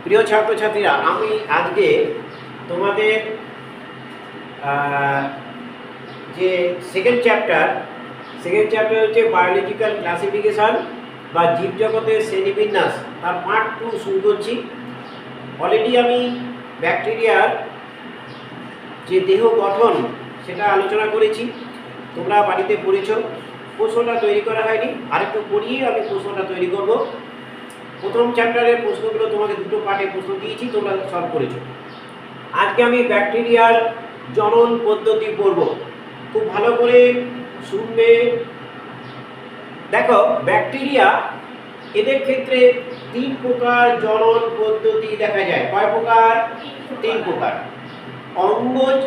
প্রিয় ছাত্রছাত্রীরা, আমি আজকে তোমাদের যে সেকেন্ড চ্যাপ্টার হচ্ছে বায়োলজিক্যাল ক্লাসিফিকেশন বা জীবজগতের শ্রেণীবিন্যাস, তার পার্ট 2 শুরু করছি। অলরেডি আমি ব্যাকটেরিয়ার যে দেহ গঠন সেটা আলোচনা করেছি, তোমরা বাড়িতে পড়েছো। প্রশ্নটা তৈরি করা হয়নি, আরেকটু পড়িয়ে আমি প্রশ্নটা তৈরি করব। প্রথম চ্যাপ্টারের প্রশ্নগুলো তোমাকে দুটো পার্টে প্রশ্ন দিয়েছি, তোমরা সলভ করেছো। আজকে আমি ব্যাকটেরিয়ার জনন পদ্ধতি পড়ব, খুব ভালো করে শুনবে। দেখো, ব্যাকটেরিয়া এদের ক্ষেত্রে 3 প্রকার জনন পদ্ধতি দেখা যায়। কয় প্রকার? 3 প্রকার। অঙ্গজ,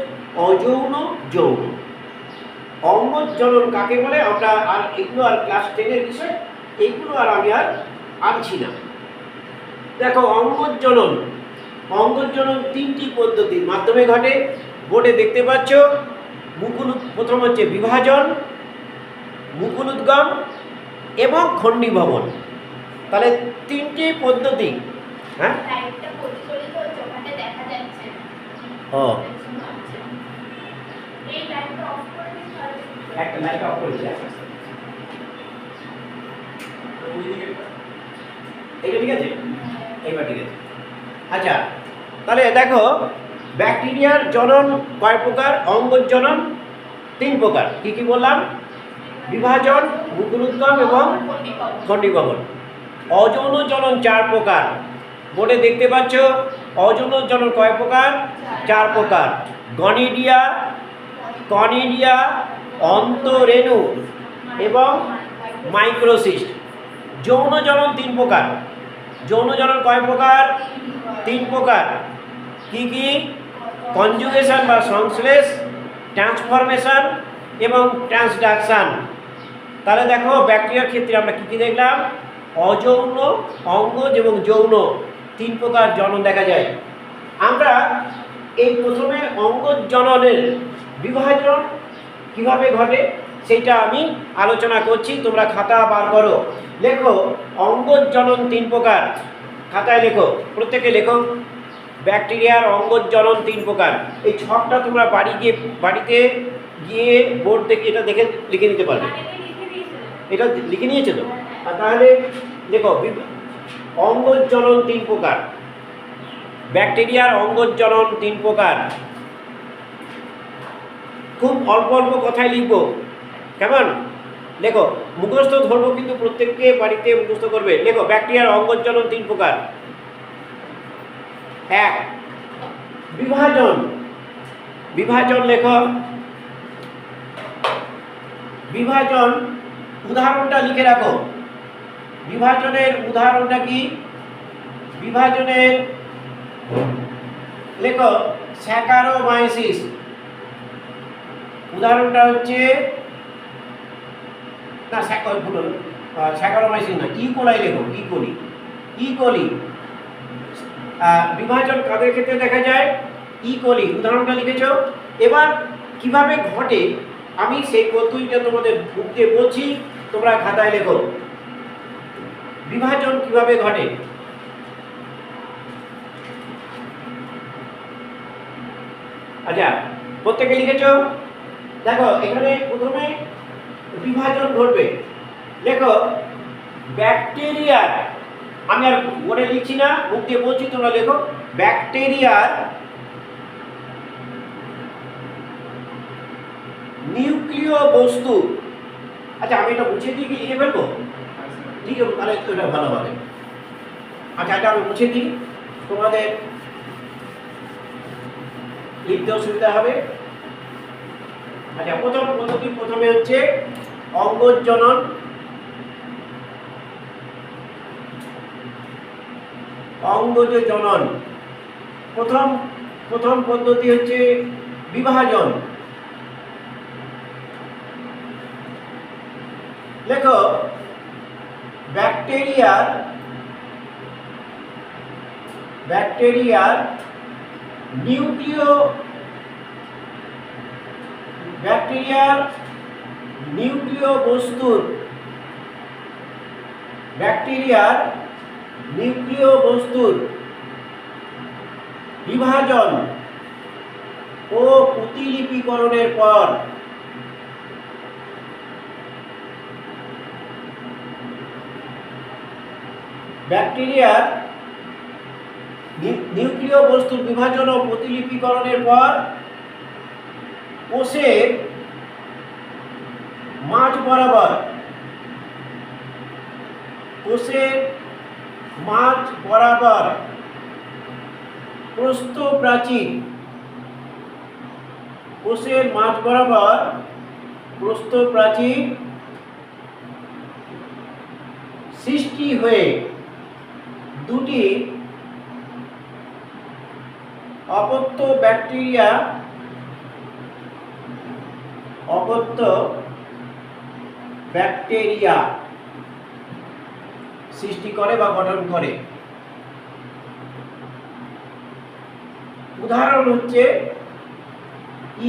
অযৌন, যৌন। অঙ্গজ জনন কাকে বলে আমরা আর এগুলো আর ক্লাস 10-এর বিষয়, এইগুলো আর আমি আর আনছি না। দেখো, অঙ্গজ জনন 3টি পদ্ধতির মাধ্যমে ঘটে। বোর্ডে দেখতে পাচ্ছ, প্রথম হচ্ছে বিভাজন, মুকুলোদ্গম এবং খণ্ডীভবন। তাহলে 3টি পদ্ধতি। হ্যাঁ, একটা লাইট অফ করে দিই। এইটা ঠিক আছে, এইবার ঠিক আছে। আচ্ছা, তাহলে দেখো, ব্যাকটেরিয়ার জনন কয় প্রকার? অঙ্গজ জনন 3 প্রকার। কি কি বললাম? বিভাজন, মুকুলোদ্গম এবং খণ্ডীভবন। অযৌন জনন 4 প্রকার। বোর্ডে দেখতে পাচ্ছ, অযৌন জনন কয় প্রকার? 4 প্রকার। গনিডিয়া, কনিডিয়া, অন্তরেণু এবং মাইক্রোসিস্ট। যৌন জনন 3 প্রকার। যৌন জনন কয় প্রকার? 3 প্রকার। কি কি? কনজুগেশন বা সংশ্লেষ, ট্রান্সফরমেশন এবং ট্রান্সডাকশন। তাহলে দেখো, ব্যাকটেরিয়ার ক্ষেত্রে আমরা কি কি দেখলাম? অযৌন, অঙ্গজ এবং যৌন 3 প্রকার জনন দেখা যায়। আমরা এই প্রথমে অঙ্গজ জননের বিভাজন কিভাবে ঘটে সেটা আমি আলোচনা করছি। তোমরা খাতা বার করো, লেখো অঙ্গজ জনন 3 প্রকার। খাতায় লেখো, প্রত্যেকে লেখো ব্যাকটেরিয়ার অঙ্গজ জনন 3 প্রকার। এই ছকটা তোমরা বাড়িতে গিয়ে বোর্ড দেখে এটা দেখে লিখে নিতে পারবে। এটা লিখে নিয়েছে তো? তাহলে দেখো, অঙ্গজ জনন 3 প্রকার। ব্যাকটেরিয়ার অঙ্গজ জনন 3 প্রকার। খুব অল্প অল্প কথায় লিখবো, কেমন? লেখো, মুখস্থ ধরবো কিন্তু প্রত্যেককে বাড়িতে মুখস্থ করবে। লেখো, ব্যাকটেরিয়ার অঙ্গজ জনন 3 প্রকার। 1, বিভাজন। বিভাজন লেখো। বিভাজন উদাহরণটা লিখে রাখো। বিভাজনের উদাহরণটা কি? বিভাজনের লেখো স্যাকারোমাইসিস। উদাহরণটা হচ্ছে না, স্যাকারোমাইসিস না, ইকোলাই লেখো। ইকোলি। বিভাজন কাদের ক্ষেত্রে দেখা যায়? ইকোলি। উদাহরণটা লিখেছো। এবার কিভাবে ঘটে আমি সেই পদ্ধতিটা তোমাদের বুক দিয়ে বলছি, তোমরা খাতায় লেখো। বিভাজন কিভাবে ঘটে? আচ্ছা, প্রত্যেকে লিখেছো? দেখো, এখানে প্রথমে বিভাজন ঘটবে। লেখো, ব্যাকটেরিয়ার, আমি আর বোর্ডে লিখছি না, মুখ দিয়ে বলছি, তোমরা লেখো ব্যাকটেরিয়ার নিউক্লিয় বস্তু। আচ্ছা, আমি এটা মুছে দিয়ে কি লিখে ফেলবো? ঠিক আছে, তাহলে এটা ভালো হবে। আচ্ছা, এটা আমি মুছে দিই, তোমাদের লিখতে অসুবিধা হবে। আচ্ছা, প্রথমে হচ্ছে অঙ্গজ জনন। অঙ্গজ জনন প্রথম পদ্ধতি হচ্ছে বিভাজন। লেখো, ব্যাকটেরিয়ার নিউক্লিয় বস্তুর বিভাজন ও প্রতিলিপিকরণের পর ব্যাকটেরিয়ার নিউক্লিয় বস্তুর বিভাজন ও প্রতিলিপিকরণের পর কোষের মাঝ বরাবর প্রস্থ প্রাচীর সৃষ্টি হয়ে দুটি অপত্য ব্যাকটেরিয়া সৃষ্টি করে বা গঠন করে। উদাহরণ হচ্ছে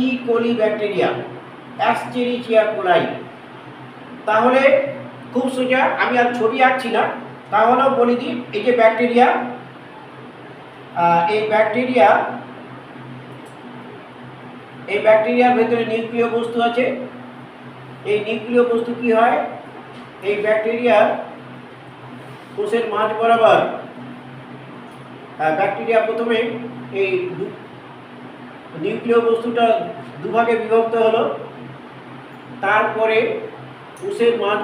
ই কোলি ব্যাকটেরিয়া, অ্যাস্টেরিচিয়া কোলাই। তাহলে খুব সোজা, আমি আর ছবি আঁকছি না, তাহলেও বলে দিই, এই যে ব্যাকটেরিয়া, এই ব্যাকটেরিয়ার ভেতরে নিউক্লিয় বস্তু আছে। এই নিউক্লিয় বস্তু কি হয়, এই ব্যাকটেরিয়ার কোষের মাঝ বরাবর ব্যাকটেরিয়া প্রথমে এই নিউক্লিয় বস্তুটা দুভাগে বিভক্ত হলো, তারপরে কোষের মাঝ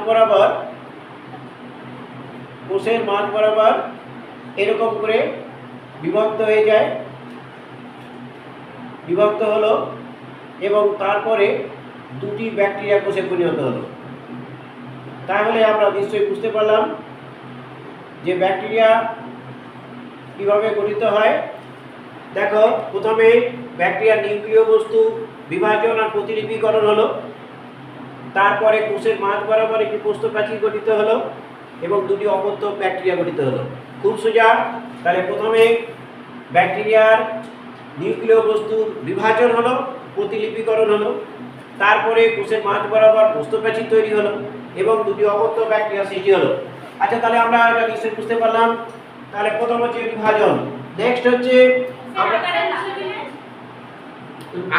বরাবর এরকম করে বিভক্ত হলো এবং তারপরে দুটি ব্যাকটেরিয়া কোষে পরিণত হলো। তাহলে আমরা নিশ্চয়ই বুঝতে পারলাম যে ব্যাকটেরিয়া কিভাবে গঠিত হয়। দেখো, প্রথমে ব্যাকটেরিয়ার নিউক্লিয় বস্তু বিভাজন আর প্রতিলিপিকরণ হলো, তারপরে কোষের মাঝ বরাবর একটি প্রস্থ প্রাচীর গঠিত হলো এবং দুটি অপত্য ব্যাকটেরিয়া গঠিত হলো। খুব সোজা। তাহলে প্রথমে ব্যাকটেরিয়ার নিউক্লিয় বস্তুর বিভাজন হলো, প্রতিলিপিকরণ হলো, তারপরে কোষের মাঝ বরাবর প্রস্থ প্রাচীর তৈরি হলো এবং দুটি অপত্য ব্যাকটেরিয়া সৃষ্টি হলো। আচ্ছা, তাহলে আমরা এটা নিশ্চয়ই বুঝতে পারলাম। তাহলে প্রথম হচ্ছে বিভাজন, নেক্সট হচ্ছে আমরা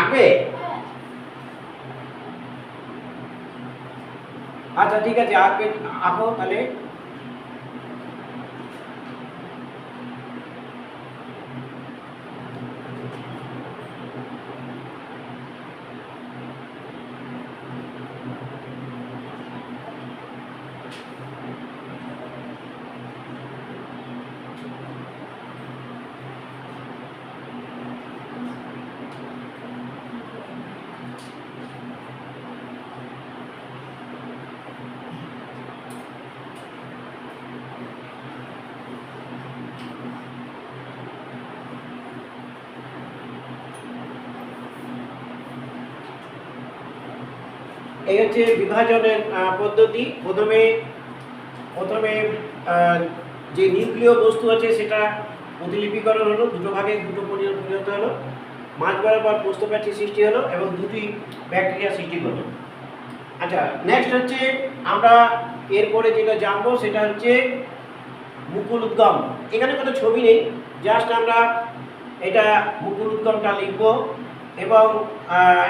আগে। আচ্ছা ঠিক আছে, আঁকো তাহলে। এই হচ্ছে বিভাজনের পদ্ধতি। প্রথমে যে নিউক্লিয় বস্তু আছে সেটা প্রতিলিপিকরণ হলো, দুটো ভাগে দুটো পরিণত হলো, মাঝ বরাবর প্রস্থ প্রাচীর সৃষ্টি হলো এবং দুটি ব্যাকটেরিয়া সৃষ্টি হলো। আচ্ছা, নেক্সট হচ্ছে আমরা এরপরে যেটা জানবো সেটা হচ্ছে মুকুল উদ্গম। এখানে কোনো ছবি নেই, জাস্ট আমরা এটা মুকুল উদ্গমটা লিখবো এবং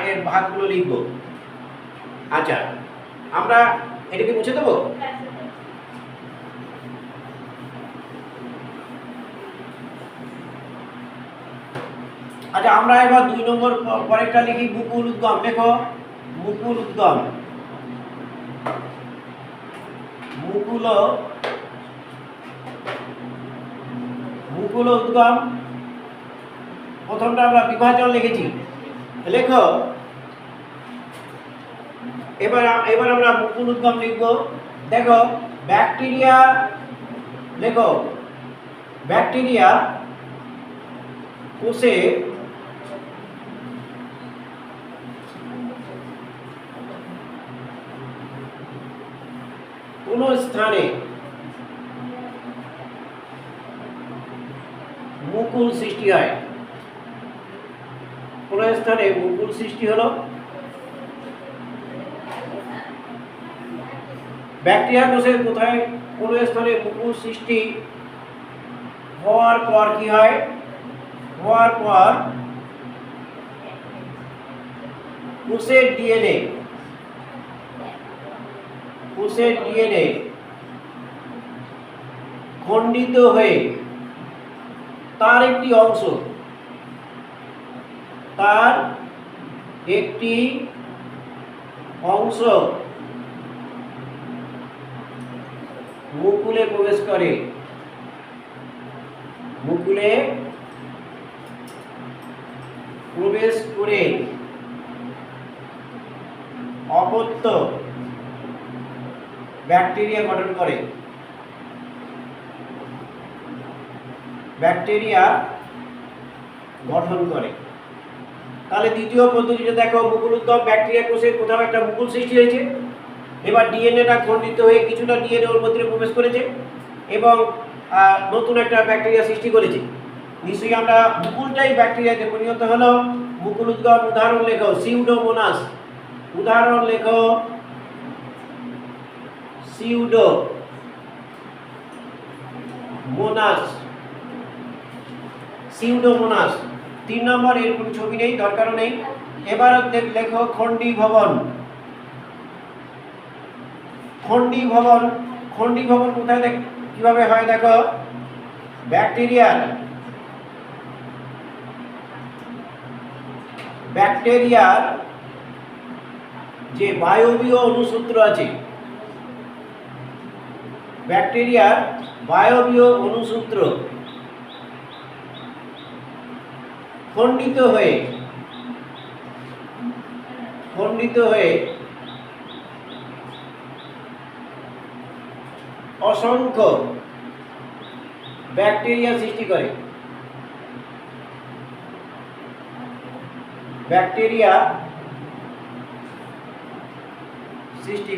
এর ভাগগুলো লিখবো। আচ্ছা, আমরা এটাকে মুছে দেবো। আচ্ছা, আমরা এবার 2 নম্বর পরেরটা লিখি, মুকুল উদ্গম। দেখো, মুকুল উদ্গম, মুকুল উদ্গম। প্রথমটা আমরা বিভাজন লিখেছি, লেখো। এবার আমরা মুকুল উদ্গম লিখবো। দেখো, ব্যাকটেরিয়া, লেখো, ব্যাকটেরিয়া কোষে কোন স্থানে মুকুল সৃষ্টি হয়, কোন স্থানে মুকুল সৃষ্টি হলো। ব্যাকটেরিয়া কোষের কোথায় কোন স্থানে মুকুল সৃষ্টি হওয়ার পর কি হয়, হওয়ার পর কোষের ডিএনএ খণ্ডিত হয়ে তার একটি অংশ মুকুলে প্রবেশ করে, অপত্য ব্যাকটেরিয়া গঠন করে। তাহলে দ্বিতীয় পদ্ধতিটা দেখো, মুকুল উদ্গম, ব্যাকটেরিয়া কোষে কোথাও একটা মুকুল সৃষ্টি হয়েছে, এবার ডিএনএটা খণ্ডিত হয়ে কিছুটা ডিএনএ ওর মধ্যে প্রবেশ করেছে এবং নতুন একটা ব্যাকটেরিয়া সৃষ্টি করেছে। নিশ্চয়ই আমরা মুকুলটাই ব্যাকটেরিয়াতে পরিণত হলো। মুকুল উদ্গম, উদাহরণ লেখো সিউডোমোনাস, সিউডোমোনাস। 3 নম্বর, এর কোনো ছবি নেই, দরকারও নেই। এবার লেখো খণ্ডীভবন। খণ্ডীভবন কোথায় কিভাবে হয় দেখো, ব্যাকটেরিয়ার যে বায়বীয় অণুসূত্র আছে, খণ্ডিত হয়ে অসংখ্য ব্যাকটেরিয়া সৃষ্টি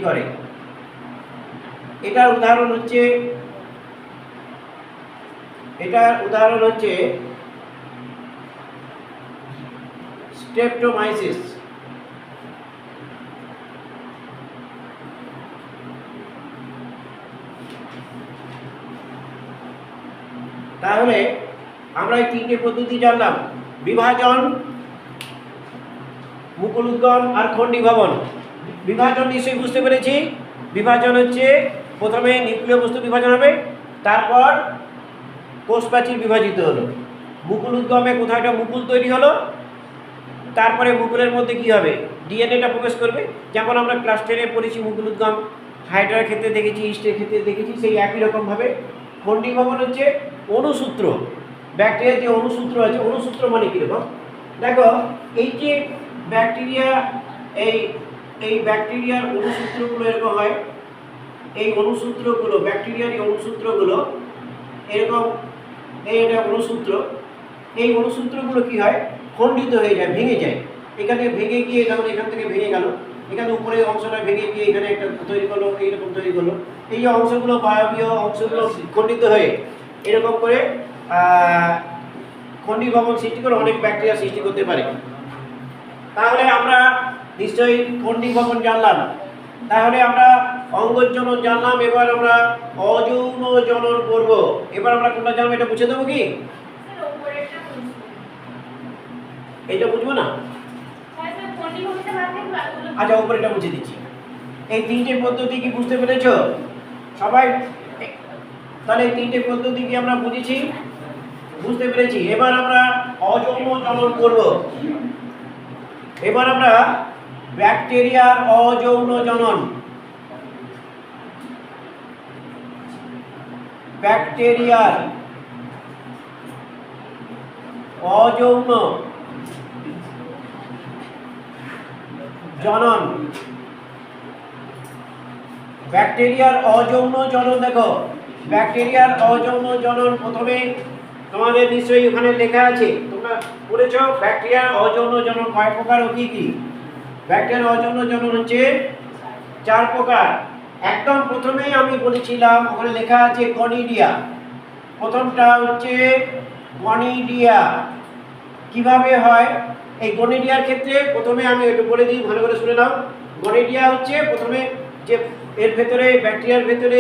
করে। এটার উদাহরণ হচ্ছে স্ট্রেপ্টোমাইসিস। তাহলে আমরা এই 3টে পদ্ধতি জানলাম, বিভাজন, মুকুল উদ্গম আর খণ্ডীভবন। বিভাজন নিশ্চয়ই বুঝতে পেরেছি। বিভাজন হচ্ছে প্রথমে নিউক্লিয় বস্তু বিভাজন হবে, তারপর কোষ প্রাচীর বিভাজিত হলো। মুকুল উদ্গমে কোথাও একটা মুকুল তৈরি হলো, তারপরে মুকুলের মধ্যে কি হবে, ডিএনএটা প্রবেশ করবে। যেমন আমরা ক্লাস 10-এ পড়েছি মুকুল উদ্গম, হাইড্রার ক্ষেত্রে দেখেছি, ইস্টের ক্ষেত্রে দেখেছি, সেই একই রকমভাবে খণ্ডীভবন হচ্ছে অণুসূত্র। ব্যাকটেরিয়ার যে অণুসূত্র আছে, অণুসূত্র মানে কীরকম দেখো, এই যে ব্যাকটেরিয়া, এই ব্যাকটেরিয়ার অণুসূত্রগুলো এরকম হয়। এই অণুসূত্রগুলো, ব্যাকটেরিয়ার এই অণুসূত্রগুলো এরকম, এটা অণুসূত্র। এই অণুসূত্রগুলো কি হয়, খণ্ডিত হয়ে যায়, ভেঙে যায়। এখানে ভেঙে গিয়ে, যেমন এখান থেকে ভেঙে গেল, এখানে উপরে অংশটা ভেঙে গিয়ে এখানে একটা তৈরি করলো, এইরকম তৈরি করলো। এই যে অংশগুলো, বায়বীয় অংশগুলো খণ্ডিত হয়ে এরকম করে খণ্ডীভবন সৃষ্টি করে অনেক ব্যাকটেরিয়া সৃষ্টি করতে পারে। তাহলে আমরা নিশ্চয়ই খণ্ডীভবন জানলাম, তাহলে আমরা অঙ্গজনন জানলাম। এবার আমরা অযৌন জনন করব। এবার আমরা কোনটা জানবো, এটা বুঝে দেবো কি? এটা বুঝবো না? আচ্ছা, উপরেটা বুঝে দিচ্ছি। এই 3টে পদ্ধতি কি বুঝতে পেরেছো সবাই? তাহলে এই 3টে পদ্ধতি কি আমরা বুঝতে পেরেছি। এবার আমরা অযৌন জনন করব। এবার আমরা ব্যাকটেরিয়ার অযৌন জনন, ব্যাকটেরিয়ার অযৌন জনন, ব্যাকটেরিয়ার অযৌন জনন। দেখো, ব্যাকটেরিয়ার অযৌন জনন প্রথমে তোমাদের নিশ্চয়ই ওখানে লেখা আছে, তোমরা পড়েছো। ব্যাকটেরিয়ার অযৌন জনন কয় প্রকার ও কি কি? ব্যাকটেরিয়ার অযৌন জনন হচ্ছে 4 প্রকার। একদম প্রথমেই আমি বলেছিলাম, ওখানে লেখা আছে গনিডিয়া। প্রথমটা হচ্ছে গনিডিয়া। কিভাবে হয় এই গনিডিয়ার ক্ষেত্রে? প্রথমে আমি একটু বলে দিই, ভালো করে শুনে নাও। গনিডিয়া হচ্ছে প্রথমে যে এর ভেতরে, ব্যাকটেরিয়ার ভেতরে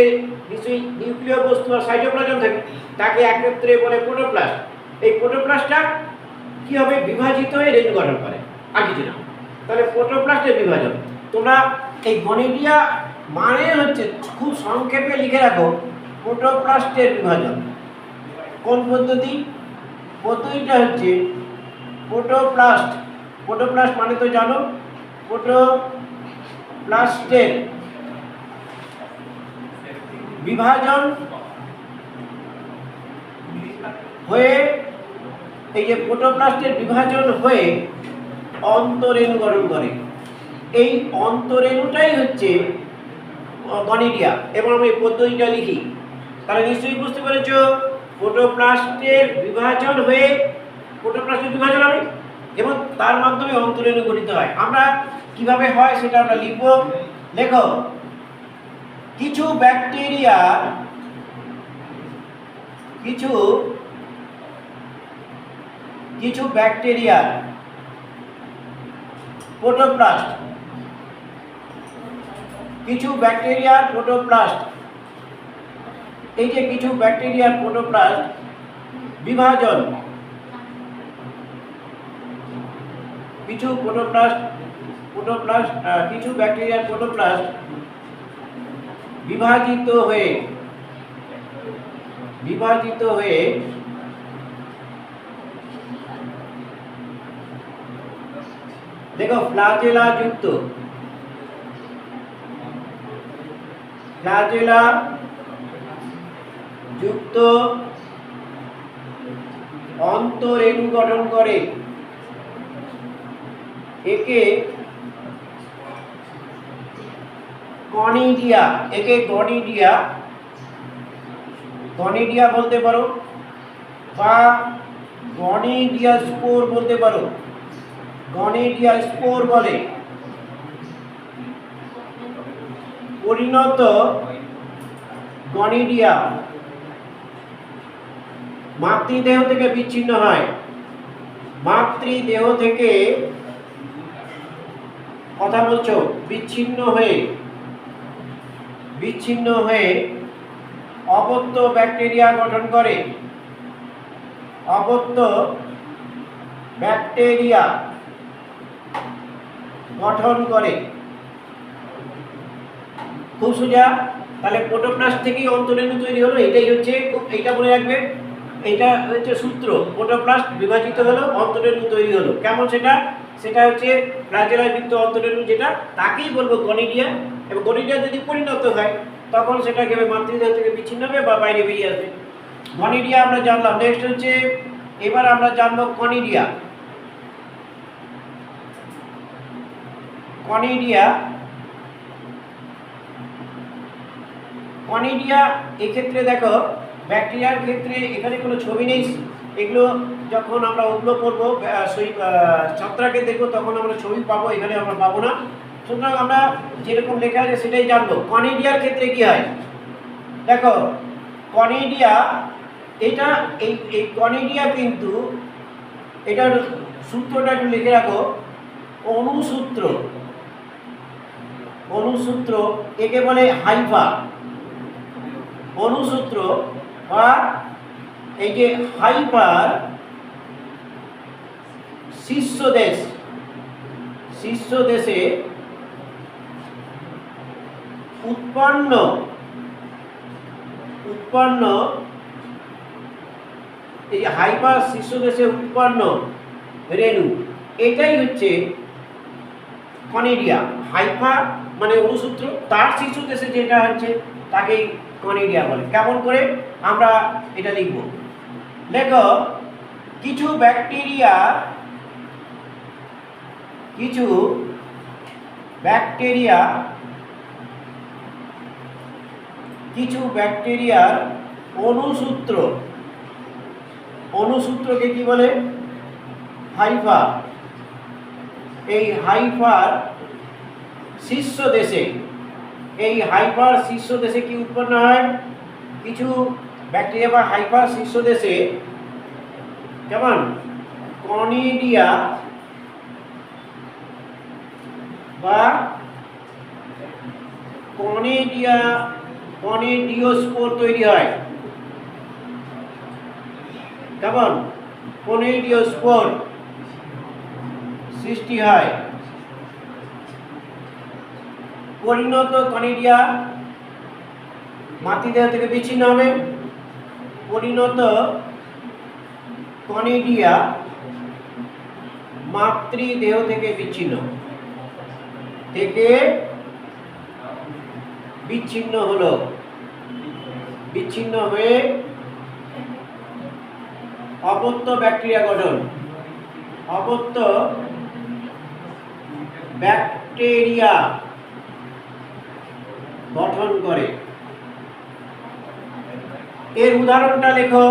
নিশ্চয়ই নিউক্লিয় বস্তু আর সাইটোপ্লাজম থাকে, তাকে একত্রে বলে প্রোটোপ্লাস্ট। এই প্রোটোপ্লাস্টটা কি হবে, বিভাজিত হয়ে রেণু গঠন করে, আর কিছু না। তাহলে প্রোটোপ্লাস্টের বিভাজন, তোমরা এই গনিডিয়া মানে হচ্ছে খুব সংক্ষেপে লিখে রাখো, প্রোটোপ্লাস্টের বিভাজন কোন পদ্ধতি? পদ্ধতিটা হচ্ছে প্রোটোপ্লাস্ট। প্রোটোপ্লাস্ট মানে তো জানো, প্রোটোপ্লাস্টের বিভাজন হয়ে, এই যে প্রোটোপ্লাস্টের বিভাজন হয়ে অন্তরেণু গঠন করে, এই অন্তরেণুটাই হচ্ছে গনিডিয়া। এবং আমি পদ্ধতিটা লিখি, তাহলে নিশ্চয়ই বুঝতে পেরেছ, প্রোটোপ্লাস্টের বিভাজন হয়ে, প্রোটোপ্লাস্টের বিভাজন হবে এবং তার মাধ্যমে অন্তরেণু গঠিত হয়। আমরা কিভাবে হয় সেটা আমরা লিখব। লেখো, কিছু ব্যাকটেরিয়া প্রোটোপ্লাস্ট, কিছু ব্যাকটেরিয়ার প্রোটোপ্লাস্ট, এই যে কিছু ব্যাকটেরিয়ার প্রোটোপ্লাস্ট বিভাজন, কিছু ব্যাকটেরিয়ার প্রোটোপ্লাস্ট বিভাজিত হয়ে দেখো ফ্ল্যাজেলা যুক্ত অন্তরেণু গঠন করে, একে গনিডিয়া বলতে পারো, বা গনিডিয়া স্পোর বলতে পারো, গনিডিয়া স্পোর বলে। পরিণত গনিডিয়া মাতৃদেহ থেকে বিচ্ছিন্ন হয়, মাতৃদেহ থেকে, কথা বলছো, বিচ্ছিন্ন হয়ে অপত্য ব্যাকটেরিয়া গঠন করে, অপত্য ব্যাকটেরিয়া গঠন করে। খুব সোজা। তাহলে প্রোটোপ্লাস্ট থেকেই অন্তরেণু তৈরি হলো, এটাই হচ্ছে, এইটা মনে রাখবে, এটা হচ্ছে সূত্র। প্রোটোপ্লাস্ট বিভাজিত হলো, অন্তরেণু তৈরি হলো। কেমন সেটা হচ্ছে ফ্ল্যাজেলা যুক্ত অন্তরেণু, যেটা তাকেই বলবো গনিডিয়া। এবং গনিডিয়া যদি পরিণত হয় তখন সেটাকে মাতৃদেহ থেকে বিচ্ছিন্ন হবে বা বাইরে বেরিয়ে আসবে। গনিডিয়া আমরা জানলাম। নেক্সট হচ্ছে, এবার আমরা জানবো কনিডিয়া। কনিডিয়া এক্ষেত্রে দেখো, ব্যাকটেরিয়ার ক্ষেত্রে এখানে কোনো ছবি নেই, এগুলো যখন আমরা ওগুলো পড়বো, ছত্রাকে দেখবো, তখন আমরা ছবি পাবো, এখানে আমরা পাবো না। সুতরাং আমরা যেরকম লেখা আছে সেটাই জানবো। কনিডিয়ার ক্ষেত্রে কি হয় দেখো, কনিডিয়া, এটা এই কনিডিয়া কিন্তু, এটার সূত্রটা একটু লিখে রাখো, অনুসূত্র, একে বলে হাইফা অনুসূত্র, বা এই যে হাইফার শীর্ষ দেশে উৎপন্ন এই যে হাইফার শীর্ষ দেশে উৎপন্ন রেণু, এটাই হচ্ছে কনিডিয়া। হাইফা মানে অনুসূত্র, তার শীর্ষ দেশে যেটা হচ্ছে তাকেই কনিডিয়া বলে। কেমন করে আমরা এটা লিখব? লেখো, কিছু ব্যাকটেরিয়ার অনুসূত্রকে কি বলে? হাইফা। এই হাইফার শীর্ষ দেশে, কি উৎপন্ন হয়? কিছু ব্যাকটেরিয়া বা হাইফার শীর্ষ দেশে, কেমন, কনিডিয়া বা কনিডিওস্পোর তৈরি হয়। কেমন? কনিডিওস্পোর সৃষ্টি হয়। পরিণত কনিডিয়া মাতৃদেহ থেকে বিচ্ছিন্ন হবে। পরিণত কনিডিয়া মাতৃদেহ থেকে বিচ্ছিন্ন হলো, বিচ্ছিন্ন হয়ে অপত্য ব্যাকটেরিয়া গঠন, অপত্য ব্যাকটেরিয়া গঠন করে। এর উদাহরণটা লেখো।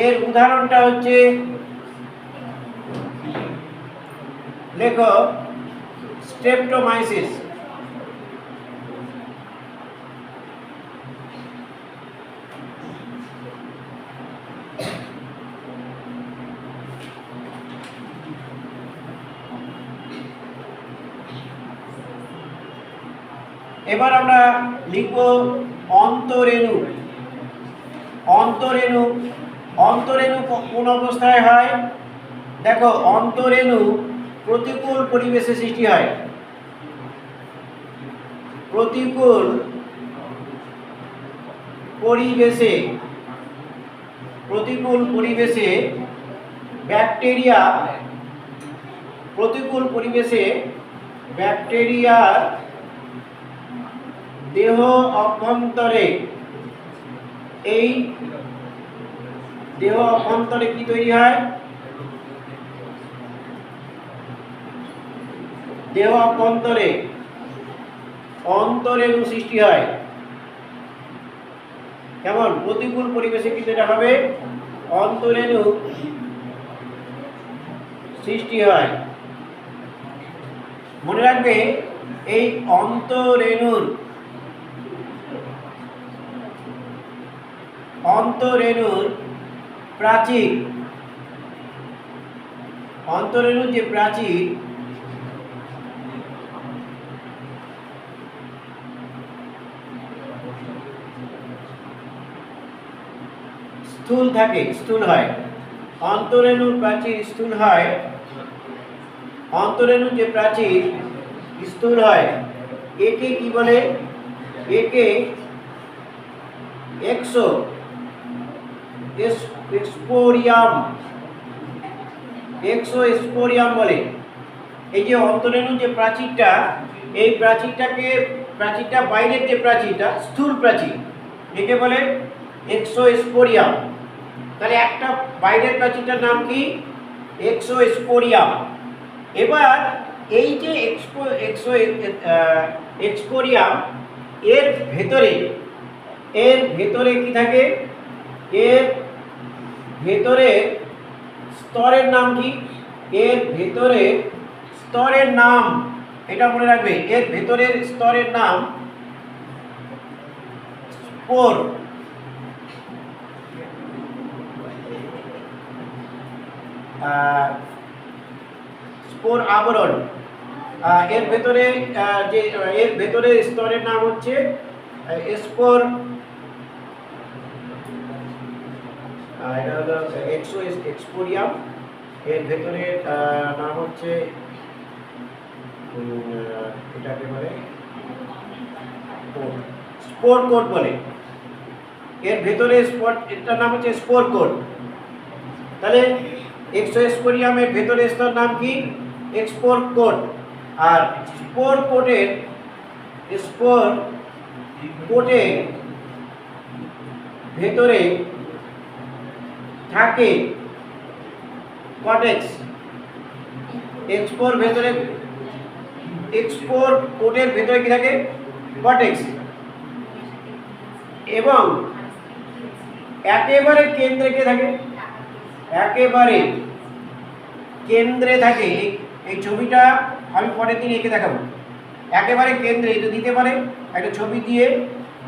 এর উদাহরণটা হচ্ছে, লেখো স্ট্রেপ্টোমাইসিস। এবার আমরা লিখব অন্তরেণু। অন্তরেণু, অন্তরেণু কোন অবস্থায় হয়? দেখো, অন্তরেণু প্রতিকূল পরিবেশে সৃষ্টি হয়। প্রতিকূল পরিবেশে, প্রতিকূল পরিবেশে ব্যাকটেরিয়া, প্রতিকূল পরিবেশে ব্যাকটেরিয়ার দেহ অভ্যন্তরে, এই দেহ অভ্যন্তরে কি তৈরি হয়? দেহ অভ্যন্তরে অন্তরেণু সৃষ্টি হয়। কেমন? প্রতিকূল পরিবেশে কিন্তু এটা হবে অন্তরেণু সৃষ্টি হয়। মনে রাখবে, এই অন্তরেণুর প্রাচীর, অন্তরেণুর যে প্রাচীর, স্থূল থাকে, স্থূল হয়। অন্তরেণুর প্রাচীর স্থূল হয়। অন্তরেণুর যে প্রাচীর স্থূল হয়, একে কি বলে? একে এক্সোস্পোরিয়াম, এক্সোস্পোরিয়াম বলে। এই যে অন্তরেণুর যে প্রাচীরটা, এই প্রাচীরটা বাইরের যে প্রাচীরটা, স্থূল প্রাচীর, একে বলে এক্সোস্পোরিয়াম। তাহলে একটা বাইরের প্রাচীরটার নাম কি? এক্সোস্পোরিয়াম। এবার এই যে এক্সোস্পোরিয়াম, এর ভেতরে কি থাকে? এর ভেতরে স্তরের নাম কি? এর ভেতরে স্তরের নাম, এটা মনে রাখবে, এর ভেতরের স্তরের নাম স্পোর। স্পোর আবরণ। এর ভেতরে যে এর ভেতরে স্তরের নাম হচ্ছে স্পোর। এটা হলো এক্সোস্পোরিয়াম। এর ভেতরে নাম হচ্ছে, এটাকে বলে স্পোর কোট বলে। এর ভেতরে এটার নাম হচ্ছে স্পোর কোট। তাহলে এক্সোস্পোরিয়ামের ভেতরে স্তর নাম কি? Spore coat. আর স্পোর কোটের ভেতরে থাকে কটেক্স। এক্সপোর কোটের ভেতরে কি থাকে? কটেক্স। এবং একেবারে কেন্দ্রে কে থাকে? একেবারে কেন্দ্রে থাকে। এই ছবিটা আমি পরের দিন এঁকে দেখাবো। একেবারে কেন্দ্রে এটা দিতে পারে, একটা ছবি দিয়ে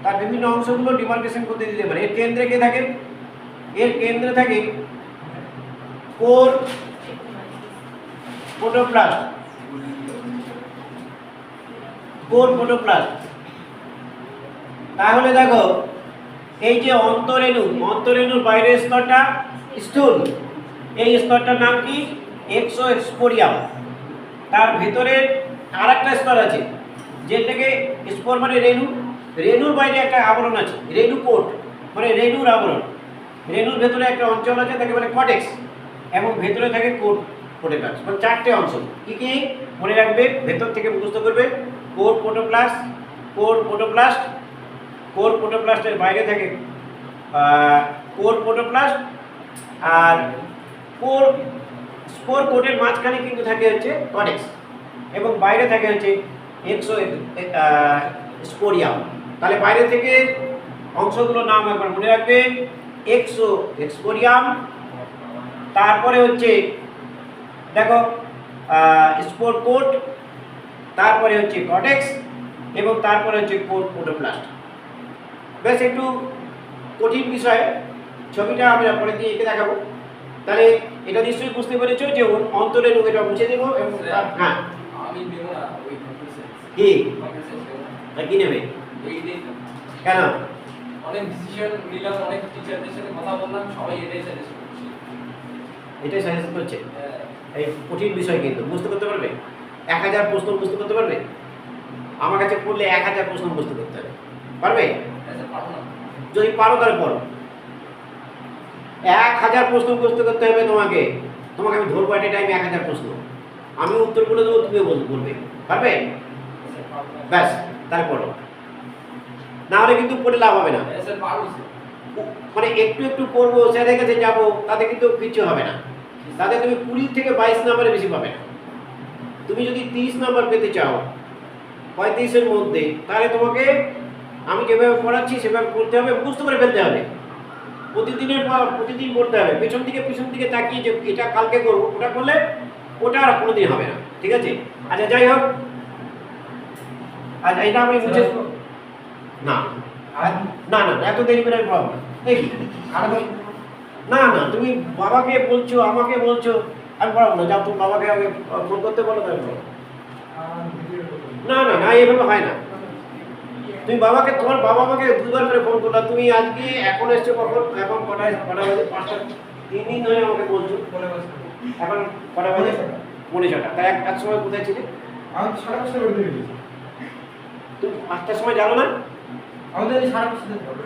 তার বিভিন্ন অংশগুলো ডিমার্কেশন করতে দিতে পারে। এর কেন্দ্রে কে থাকে? এর কেন্দ্রে থাকে কোর প্রোটোপ্লাস্ট। Core protoplast. তাহলে দেখো, এই যে অন্তরেণুর বাইরের স্তরটা স্থূল, এই স্তরটার নাম কি? এক্সোস্পোরিয়াম। তার ভেতরে আর একটা স্তর আছে যেটাকে স্পোর মানে রেণু, রেণুর বাইরে একটা আবরণ আছে, রেণু কোট মানে রেণুর আবরণ। রেণুর ভেতরে একটা অঞ্চল আছে তাকে বলে কর্টেক্স, এবং ভেতরে থাকে কোট, প্রোটোপ্লাস্ট। মানে চারটে অংশ। কি কি মনে রাখবে, ভেতর থেকে মুখস্থ করবে, core protoplast, core protoplast, core প্রোটোপ্লাস্টের বাইরে থাকে কোর প্রোটোপ্লাস্ট, আর কোর স্পোর কোটের মাঝখানে কিন্তু থাকে হচ্ছে কর্টেক্স, এবং বাইরে থাকে হচ্ছে স্পোরিয়াম। তাহলে বাইরে থেকে অংশগুলোর নাম একবার মনে রাখবে, এক্সোস্পোরিয়াম, তারপরে হচ্ছে দেখো স্পোর কোট, তারপরে হচ্ছে কর্টেক্স, এবং তারপরে হচ্ছে কোর প্রোটোপ্লাস্ট। বেশ একটু কঠিন বিষয়, ছবিটা আমরা পরে দিয়ে এঁকে দেখাবো। তাহলে এটা নিশ্চয়ই বুঝতে পেরেছো যে অন্তরেণু, এটা মুছে দেবো। এবং হ্যাঁ আমি নেব না ওই কি কম্পিউটার কি নেবে এইটাই তো। কেন? অনেক ডিসিশন নিলাম, অনেক টিচারদের সাথে কথা বললাম, সবাই এটাই সাজেস্ট করছে। এটাই সাজেস্ট করছে। হ্যাঁ, এই কঠিন বিষয় কিন্তু বুঝতে করতে পারবে, 1000 প্রশ্ন বুঝতে করতে পারবে। আমার কাছে পড়লে 1000 প্রশ্ন বুঝতে করতে হবে, পারবে? স্যার পারবো না। যদি পারো তাহলে পড়ো। 1000 প্রশ্ন বুঝতে করতে হবে তোমাকে। তোমাকে আমি ধরবো একটা টাইমে 1000 প্রশ্ন, আমি উত্তর বলে দেবো, তুমিও বলবে, পারবে? স্যার পারবো না। ব্যাস, তাহলে পড়ো, না হলে কিন্তু পড়ে লাভ হবে না। স্যার পারবো স্যার। মানে একটু একটু পড়বো, স্যারের কাছে যাবো, তাতে কিন্তু কিছু হবে না। তাতে তুমি 20 থেকে 22 নম্বরে বেশি পাবে না। তুমি যদি 30 নম্বর পেতে চাও 35-এর মধ্যে, তাহলে তোমাকে আমি যেভাবে পড়াচ্ছি সেভাবে পড়তে হবে, মুখস্থ করে ফেলতে হবে। প্রতিদিনের পর প্রতিদিন পড়তে হবে, পেছন দিকে তাকিয়ে যে এটা কালকে করবো, ওটা করলে ওটা আর কোনোদিন হবে না। ঠিক আছে? আচ্ছা যাই হোক, আচ্ছা এটা আমি মুছে না না না এত দেরি করে আমি পড়াবো না। দেখি আর না না, তুমি বাবাকে বলছো, আমাকে বলছো, আমি পড়াবো না। যাও, তুমি বাবাকে আগে ফোন করতে বলো, তাই বলো। না না না, এভাবে হয় না। তুমি বাবাকে, তোমার বাবা আমাকে 2বার করে ফোন করলো, তুমি আজকে এখন এসছো কখন, এখন কটা বাজে, 5টা, 3 দিন ধরে আমাকে বলছো, এখন কটা বাজে, 5:45। তাই এক সময় কোথায় ছিলে? আমি 5:30 বের হয়ে গেছি। তুমি 5টার সময় জানো না? আমাদের এই 5:30 হবে।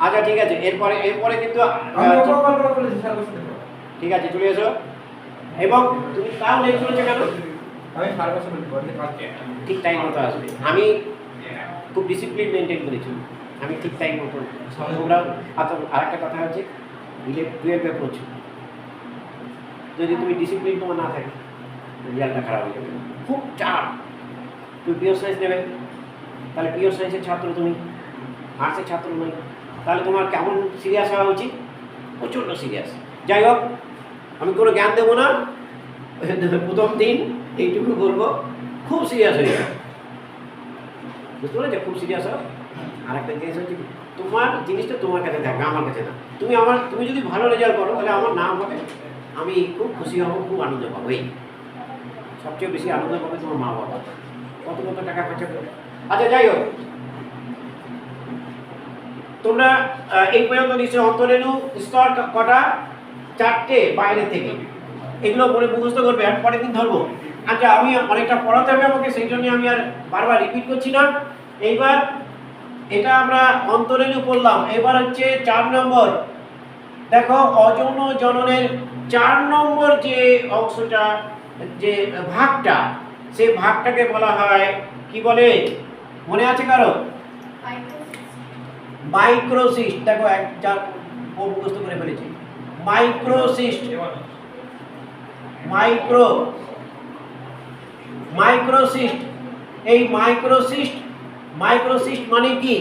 আচ্ছা ঠিক আছে, এরপরে কিন্তু আমি কখন বলেছি 5:30 হবে। ঠিক আছে, চলে এসো। এবং তুমি তাও লেট করেছো কেন? আমি 5:30 বলতে কালকে ঠিক টাইম মতো আসবে। আমি খুব ডিসিপ্লিন মেনটেন করেছি, আমি ঠিক টাইম মতো। তোমরা আরেকটা কথা হচ্ছে, 12-এ পড়ছো, যদি তুমি ডিসিপ্লিন তোমার না থাকে, রেজাল্টটা খারাপ হয়ে যাবে। খুব চাপ। তুমি পিওর সায়েন্স নেবে, তাহলে পিওর সায়েন্সের ছাত্র তুমি, আর্টসের ছাত্র নয়, তাহলে তোমার কেমন সিরিয়াস হওয়া উচিত? প্রচণ্ড সিরিয়াস। যাই হোক, আমি কোনো জ্ঞান দেবো না, প্রথম দিন এইটুকু বলবো, খুব সিরিয়াস হয়ে যাবে, বুঝতে পারছো? খুব সিরিয়াস হয়। আর একটা জিনিস হচ্ছে, তোমার জিনিসটা তোমার কাছে থাকবে, আমার কাছে না। তুমি যদি ভালো রেজাল্ট করো, তাহলে আমার নাম হবে, আমি খুব খুশি হব, খুব আনন্দ পাবো। এই সবচেয়ে বেশি আনন্দ পাবে তোমার মা বাবা, কত কত টাকা খরচা করবে। আচ্ছা যাই হোক, তোমরা এই পর্যন্ত নিশ্চয়ই অন্তরেণু স্তর কটা? 4টে বাইরে থেকে। এগুলো পরে মুখস্থ করবে, আর পরের দিন ধরবো। আচ্ছা, আমি অনেকটা পড়াতে হবে আমাকে, সেই জন্য আমি আর বারবার রিপিট করছি না। এইবার এটা আমরা অন্তরেণু পড়লাম। এবার হচ্ছে 4 নম্বর। দেখো, অযৌন জননের 4 নম্বর যে অংশটা, যে ভাগটা, সেই ভাগটাকে বলা হয় কি বলে? মনে আছে কারো? মাইক্রোসিস্ট। দেখো, এক চার মুখস্থ করে ফেলেছি। মাইক্রোসিস্ট, মাইক্রোসিস্ট। এই মাইক্রোসিস্ট মানে কি?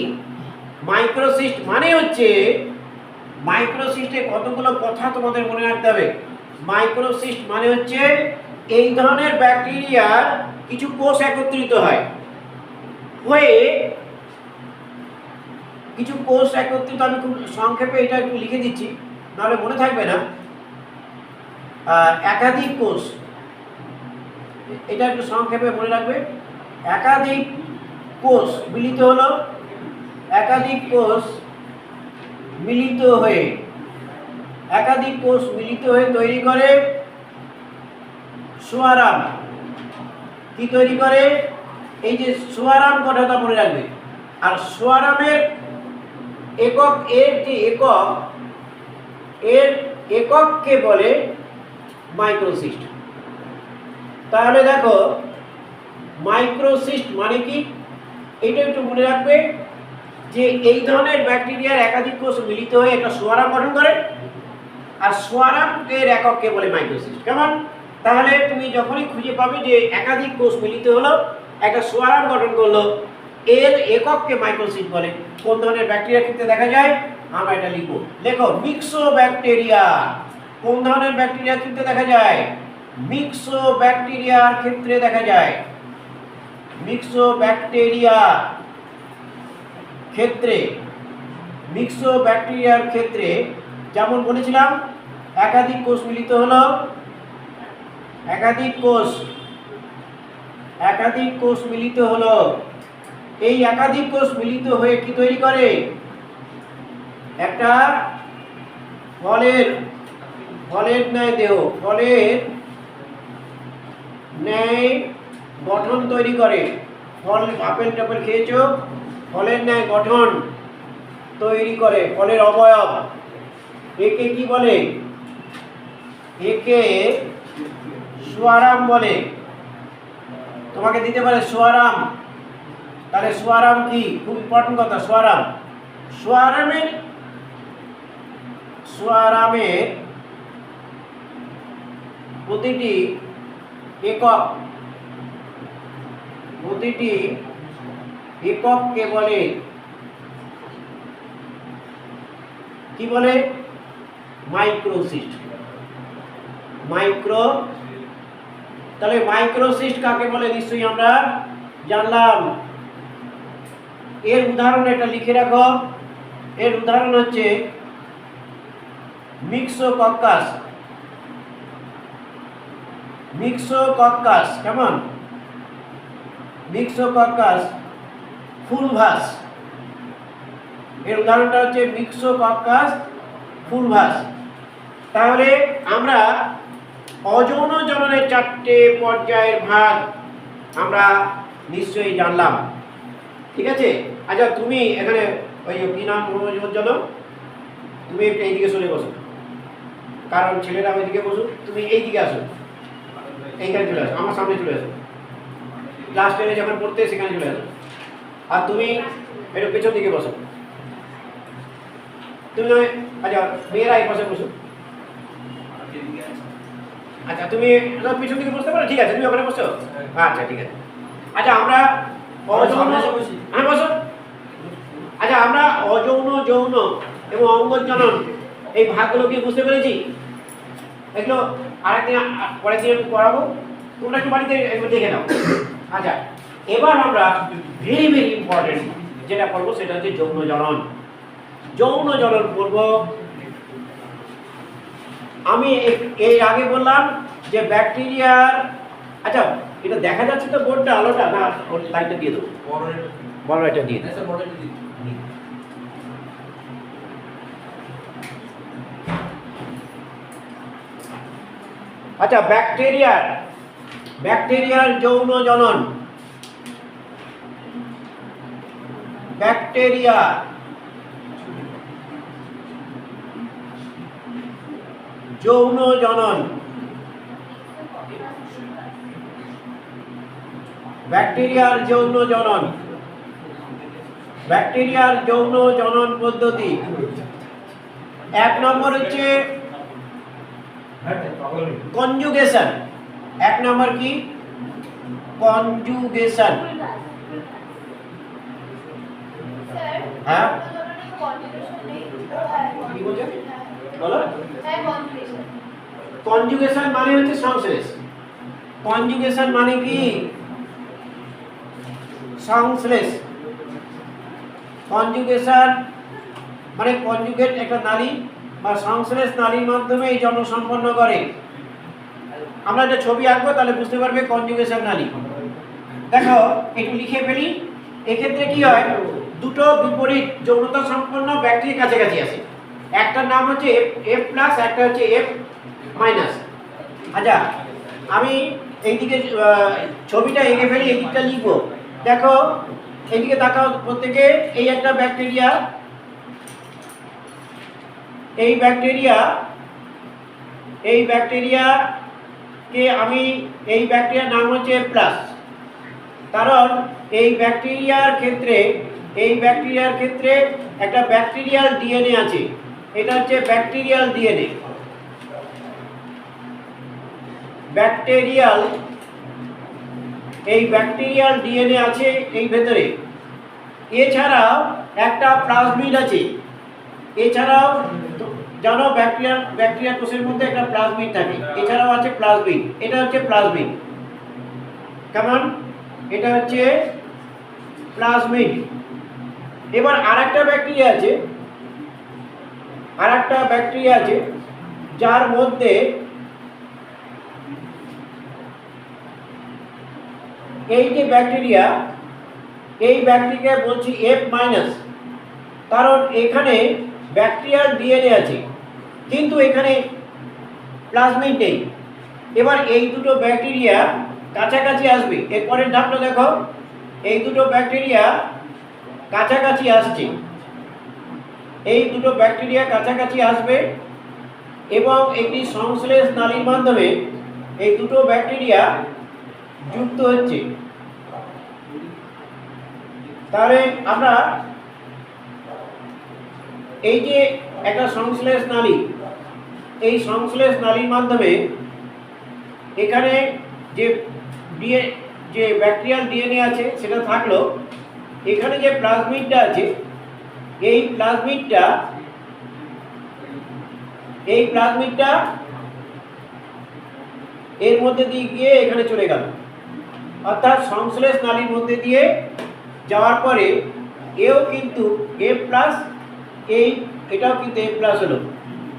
মাইক্রোসিস্ট মানে হচ্ছে, মাইক্রোসিস্টে কতগুলো কথা তোমাদের মনে রাখতে হবে। মাইক্রোসিস্ট মানে হচ্ছে এই ধরনের ব্যাকটেরিয়ার কিছু কোষ একত্রিত হয়, হয়ে কিছু কোষ একত্রিত। আমি খুব সংক্ষেপে এটা একটু লিখে দিচ্ছি, নাহলে মনে থাকবে না। একাধিক কোষ, এটা একটু সংক্ষেপে মনে রাখবে। একাধিক কোষ মিলিত হলো, একাধিক কোষ মিলিত হয়ে তৈরি করে সোয়ারাম কি তৈরি করে? এই যে সোয়ারাম কথাটা মনে রাখবে। আর সোয়ারামের একক, এর যে একক, এর একককে বলে মাইক্রোসিস্ট। তাহলে দেখো মাইক্রোসিস্ট মানে কি, এটা একটু মনে রাখবে যে এই ধরনের ব্যাকটেরিয়ার একাধিক কোষ মিলিত হয়ে একটা সোয়ারাম গঠন করে, আর সোয়ারাম এর একককে বলে মাইক্রোসিস্ট। কেমন? তাহলে তুমি যখনই খুঁজে পাবে যে একাধিক কোষ মিলিত হলো, একটা সোয়ারাম গঠন করলো, এর একককে মাইক্রোসিস্ট বলে। কোন ধরনের ব্যাকটেরিয়ার ক্ষেত্রে দেখা যায় আমরা এটা লিখবো। দেখো মিক্সোব্যাকটেরিয়া কোন ধরনের ব্যাকটেরিয়ার ক্ষেত্রে দেখা যায়? মিক্সোব্যাকটেরিয়ার ক্ষেত্রে দেখা যায়। মিক্সোব্যাকটেরিয়া ক্ষেত্রে, মিক্সোব্যাকটেরিয়ার ক্ষেত্রে যেমন বলেছিলাম একাধিক কোষ মিলিত হলো, একাধিক কোষ মিলিত হলো। এই একাধিক কোষ মিলিত হয়ে কি তৈরি করে? একটা ফলের ন্যায় দেহ, ফলের ন্যায় গঠন তৈরি করে। ফল, আপেল টাপেল খেয়েছো, ফলের ন্যায় গঠন তৈরি করে, ফলের অবয়ব। একে কি বলে? একে সোয়ারাম বলে। তোমাকে দিতে পারে সোয়ারাম। তাহলে সোয়ারাম কি? খুব ইম্পর্টেন্ট কথা। সোয়ারামের প্রতিটি একককে বলে কি বলে? মাইক্রোসিস্ট। তাহলে মাইক্রোসিস্ট কাকে বলে নিশ্চয়ই আমরা জানলাম। এর উদাহরণ এটা লিখে রাখো। এর উদাহরণ হচ্ছে মিক্সোকক্কাস। কেমন? মিক্সোকক্কাস ফুলভাস। এর উদাহরণটা হচ্ছে মিক্সোকক্কাস ফুলভাস। তাহলে আমরা অযৌন জননের 4টে পর্যায়ের ভাগ আমরা নিশ্চয়ই জানলাম। ঠিক আছে? আচ্ছা তুমি এখানে ওই কি নাম জন্য তুমি একটু এইদিকে সরে বসো, কারণ ছেলেরা ওইদিকে বসো, তুমি এইদিকে আসো, এইখানে চলে আসো, আমার সামনে চলে আসো। ক্লাস 10 যখন পড়তে সেখানে চলে আসো। আর তুমি একটু পেছন দিকে বসো। তুমি আচ্ছা মেয়েরা এই পাশে বসো। আচ্ছা তুমি পিছন দিকে বসতে পারো? ঠিক আছে, তুমি ওখানে বসো। আচ্ছা ঠিক আছে। আচ্ছা আমরা হ্যাঁ বসো। আচ্ছা আমরা অযৌন, যৌন এবং অঙ্গজনন এই ভাগগুলো কি বুঝতে পেরেছি? এগুলো আরেকদিন পরের দিন আমি পড়াবো, তোমরা একটু বাড়িতে একবার দেখে নাও। আচ্ছা এবার আমরা ভেরি ভেরি ইম্পর্টেন্ট যেটা করবো সেটা হচ্ছে যৌন জনন। যৌন জনন করব। আমি এর আগে বললাম যে ব্যাকটেরিয়ার, আচ্ছা এটা দেখা যাচ্ছে তো বোর্ডটা, আলোটা না লাইটটা দিয়ে দেবো, বড় লাইটটা দিয়ে দেবো। আচ্ছা ব্যাকটেরিয়ার যৌন জনন। ব্যাকটেরিয়া যৌন জনন। ব্যাকটেরিয়ার যৌন জনন। ব্যাকটেরিয়ার যৌন জনন পদ্ধতি 1 নম্বর হচ্ছে কনজুগেশন। 1 নম্বর কি? কনজুগেশন। হ্যাঁ কি বলছেন বলো? কনজুগেশন মানে হচ্ছে সংশ্লেষ। কনজুগেশন মানে কি? সংশ্লেষ। কনজুগেশন মানে কনজুগেট একটা নালী বা সংশ্লেষ নালীর মাধ্যমে এই জন্ম সম্পন্ন করে। আমরা একটা ছবি আঁকবো তাহলে বুঝতে পারবে কনজুগেশন নালী। দেখো একটু লিখে ফেলি। এক্ষেত্রে কি হয়? দুটো বিপরীত যৌনতা সম্পন্ন ব্যাকটেরিয়া কাছাকাছি আছে। একটার নাম হচ্ছে F+, একটা হচ্ছে F-। আচ্ছা আমি এইদিকে ছবিটা এঁকে ফেলি, এদিকটা লিখবো। দেখো এইদিকে তাকাও প্রত্যেকে, এই একটা ব্যাকটেরিয়া, এই ব্যাকটেরিয়াকে আমি, এই ব্যাকটেরিয়ার নাম হচ্ছে প্লাস, কারণ এই ব্যাকটেরিয়ার ক্ষেত্রে একটা ব্যাকটেরিয়াল ডিএনএ আছে, এটা হচ্ছে ব্যাকটেরিয়াল ডিএনএ। এই ব্যাকটেরিয়াল ডিএনএ আছে এই ভেতরে। এছাড়াও একটা প্লাজমিড আছে, এছাড়াও জানো ব্যাকটেরিয়া কোষের মধ্যে একটা প্লাজমিড থাকে, এছাড়াও আছে প্লাজমিড, এটা হচ্ছে প্লাজমিড। কেমন? এটা হচ্ছে প্লাজমিড। এবার আরেকটা ব্যাকটেরিয়া আছে, যার মধ্যে এই যে ব্যাকটেরিয়া, এই ব্যাকটেরিয়া বলছি F-, কারণ এখানে ব্যাকটেরিয়াল ডিএনএ আছে কিন্তু এখানে প্লাজমিড নেই। এবার এই দুটো ব্যাকটেরিয়া কাছাকাছি আসবে, এরপরের ধাপটা দেখো, এই দুটো ব্যাকটেরিয়া কাছাকাছি আসছে, এই দুটো ব্যাকটেরিয়া কাছাকাছি আসবে এবং একটি সংশ্লেষ নালীর মাধ্যমে এই দুটো ব্যাকটেরিয়া যুক্ত হচ্ছে। তাহলে আমরা এই যে একটা সংশ্লেষ নালী, এই সংশ্লেষ নালীর মাধ্যমে এখানে যে ব্যাকটেরিয়াল ডিএনএ আছে সেটা থাকলো, এখানে যে প্লাজমিডটা আছে, এই প্লাজমিডটা এর মধ্যে দিয়ে গিয়ে এখানে চলে গেল, অর্থাৎ সংশ্লেষ নালীর মধ্যে দিয়ে যাওয়ার পরে এও কিন্তু A+, এটাও কিন্তু A+ হলো,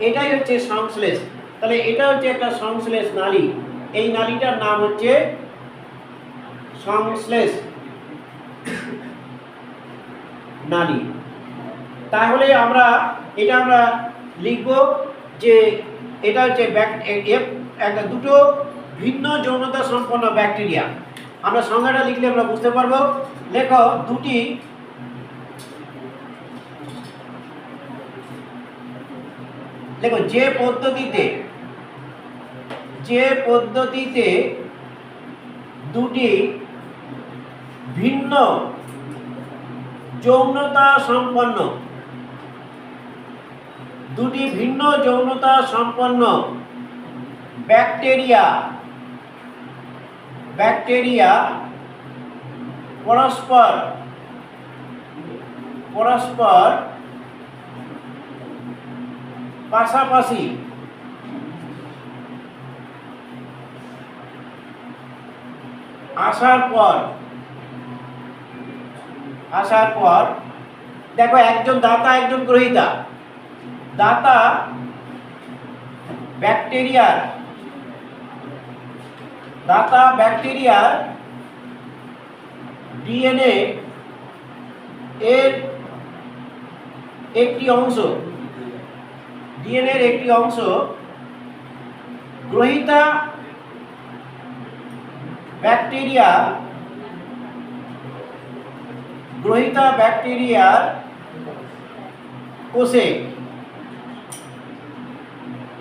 এটাই হচ্ছে সংশ্লেষ। তাহলে এটা হচ্ছে একটা সংশ্লেষ নালী, এই নালীটার নাম হচ্ছে সংশ্লেষ নালী। তাহলে আমরা লিখব যে এটা হচ্ছে দুটো ভিন্ন যৌনতা সম্পন্ন ব্যাকটেরিয়া। আমরা সংজ্ঞাটা লিখলে আমরা বুঝতে পারবো। লেখো যে পদ্ধতিতে দুটি ভিন্ন যৌনতা সম্পন্ন ব্যাকটেরিয়া পরস্পর পাশাপাশি আসার পর দেখো, একজন দাতা একজন গ্রহীতা। দাতা ব্যাকটেরিয়ার ডিএনএ এর একটি অংশ গ্রহীতা ব্যাকটেরিয়ার কোষে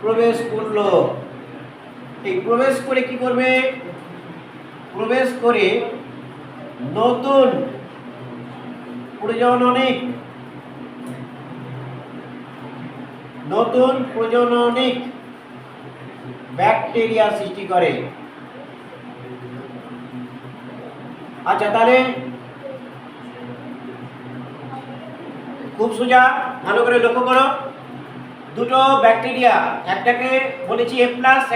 প্রবেশ করলো। এই প্রবেশ করে কি করবে? প্রবেশ করে নতুন প্রজননিক ব্যাকটেরিয়া সৃষ্টি করে। আচ্ছা, তাহলে খুব সোজা, ভালো করে লক্ষ্য করো। দুটো ব্যাকটেরিয়া, একটাকে বলেছি A+,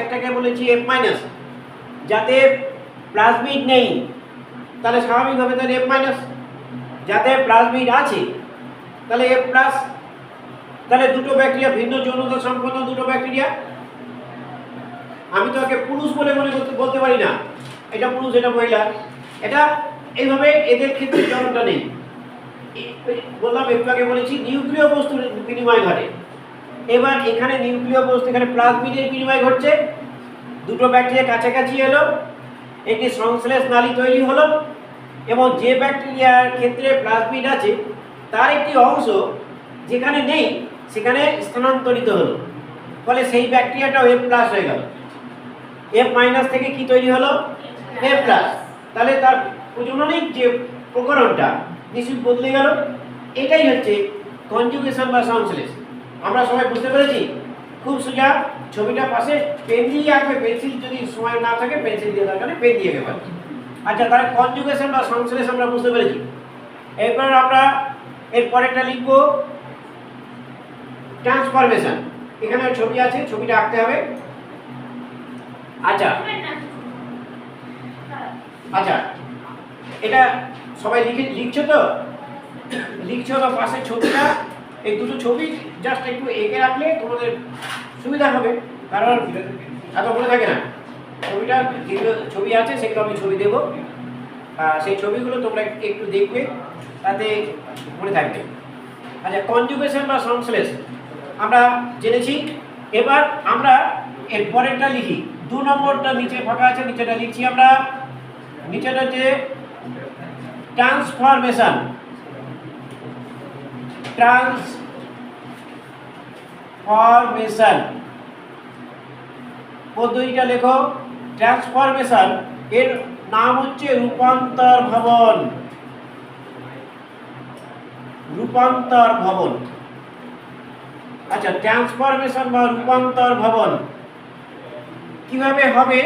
একটাকে বলেছি F-। যাতে প্লাজমিড নেই তাহলে স্বাভাবিকভাবে তাহলে F-। যাতে প্লাজমিড আছে তাহলে F+। তাহলে দুটো ব্যাকটেরিয়া ভিন্ন যৌনতা সম্পন্ন দুটো ব্যাকটেরিয়া। আমি তো আগে পুরুষ বলে বলতে পারি না, এটা পুরুষ এটা মহিলা, এটা এইভাবে এদের ক্ষেত্রে যৌনতা নেই। বললাম, একটু আগে বলেছি নিউক্লিয় বস্তুর বিনিময় ঘটে। এবার এখানে নিউক্লিয় বস্তু, এখানে প্লাজমিডের বিনিময় ঘটছে, দুটো ব্যাকটেরিয়া কাছাকাছি এলো, একটি সংশ্লেষ নালী তৈরি হলো এবং যে ব্যাকটেরিয়ার ক্ষেত্রে প্লাজমিড আছে তার একটি অংশ যেখানে নেই সেখানে স্থানান্তরিত হলো, ফলে সেই ব্যাকটেরিয়াটাও F+ হয়ে গেল। F- থেকে কি তৈরি হলো? F+। তাহলে তার প্রজননিক যে প্রকরণটা নিশ্চয়ই বদলে গেল। এটাই হচ্ছে কনজুগেশন বা সংশ্লেষ। আমরা সবাই বুঝতে পেরেছি? খুব সোজা, ছবিটা পাশে পেন দিয়ে আঁকবে, পেন্সিল যদি সময় না থাকে পেন্সিল দিয়ে দরকার পেন দিয়ে আঁকবে। আচ্ছা, তাহলে কনজুগেশন বা সংশ্লেষ আমরা বুঝতে পেরেছি। এরপর আমরা এর পরেরটা লিখব ট্রান্সফরমেশন। এখানে ছবি আছে, ছবিটা আঁকতে হবে। আচ্ছা আচ্ছা, এটা সবাই লিখছো তো? লিখছো তো পাশে ছবিটা, এই দুটো ছবি জাস্ট একটু এঁকে রাখলে তোমাদের সুবিধা হবে, কারণ এত মনে থাকে না। ছবিটা যেগুলো ছবি আছে সেগুলো আমি ছবি দেবো, সেই ছবিগুলো তোমরা একটু দেখবে, তাতে মনে থাকবে। আচ্ছা, কনজুগেশন বা সংশ্লেষ আমরা জেনেছি। এবার আমরা এর পরেরটা লিখি। 2 নম্বরটা নিচে ফাঁকা আছে, নিচেটা লিখছি আমরা। নিচেটা হচ্ছে ট্রান্সফরমেশন। ট্রান্সফরমেশন পদ্ধতিটা লেখো। ট্রান্সফরমেশন এর নাম হচ্ছে রূপান্তর ভবন। রূপান্তর ভবন। আচ্ছা, ট্রান্সফরমেশন বা রূপান্তর ভবন কিভাবে হবে?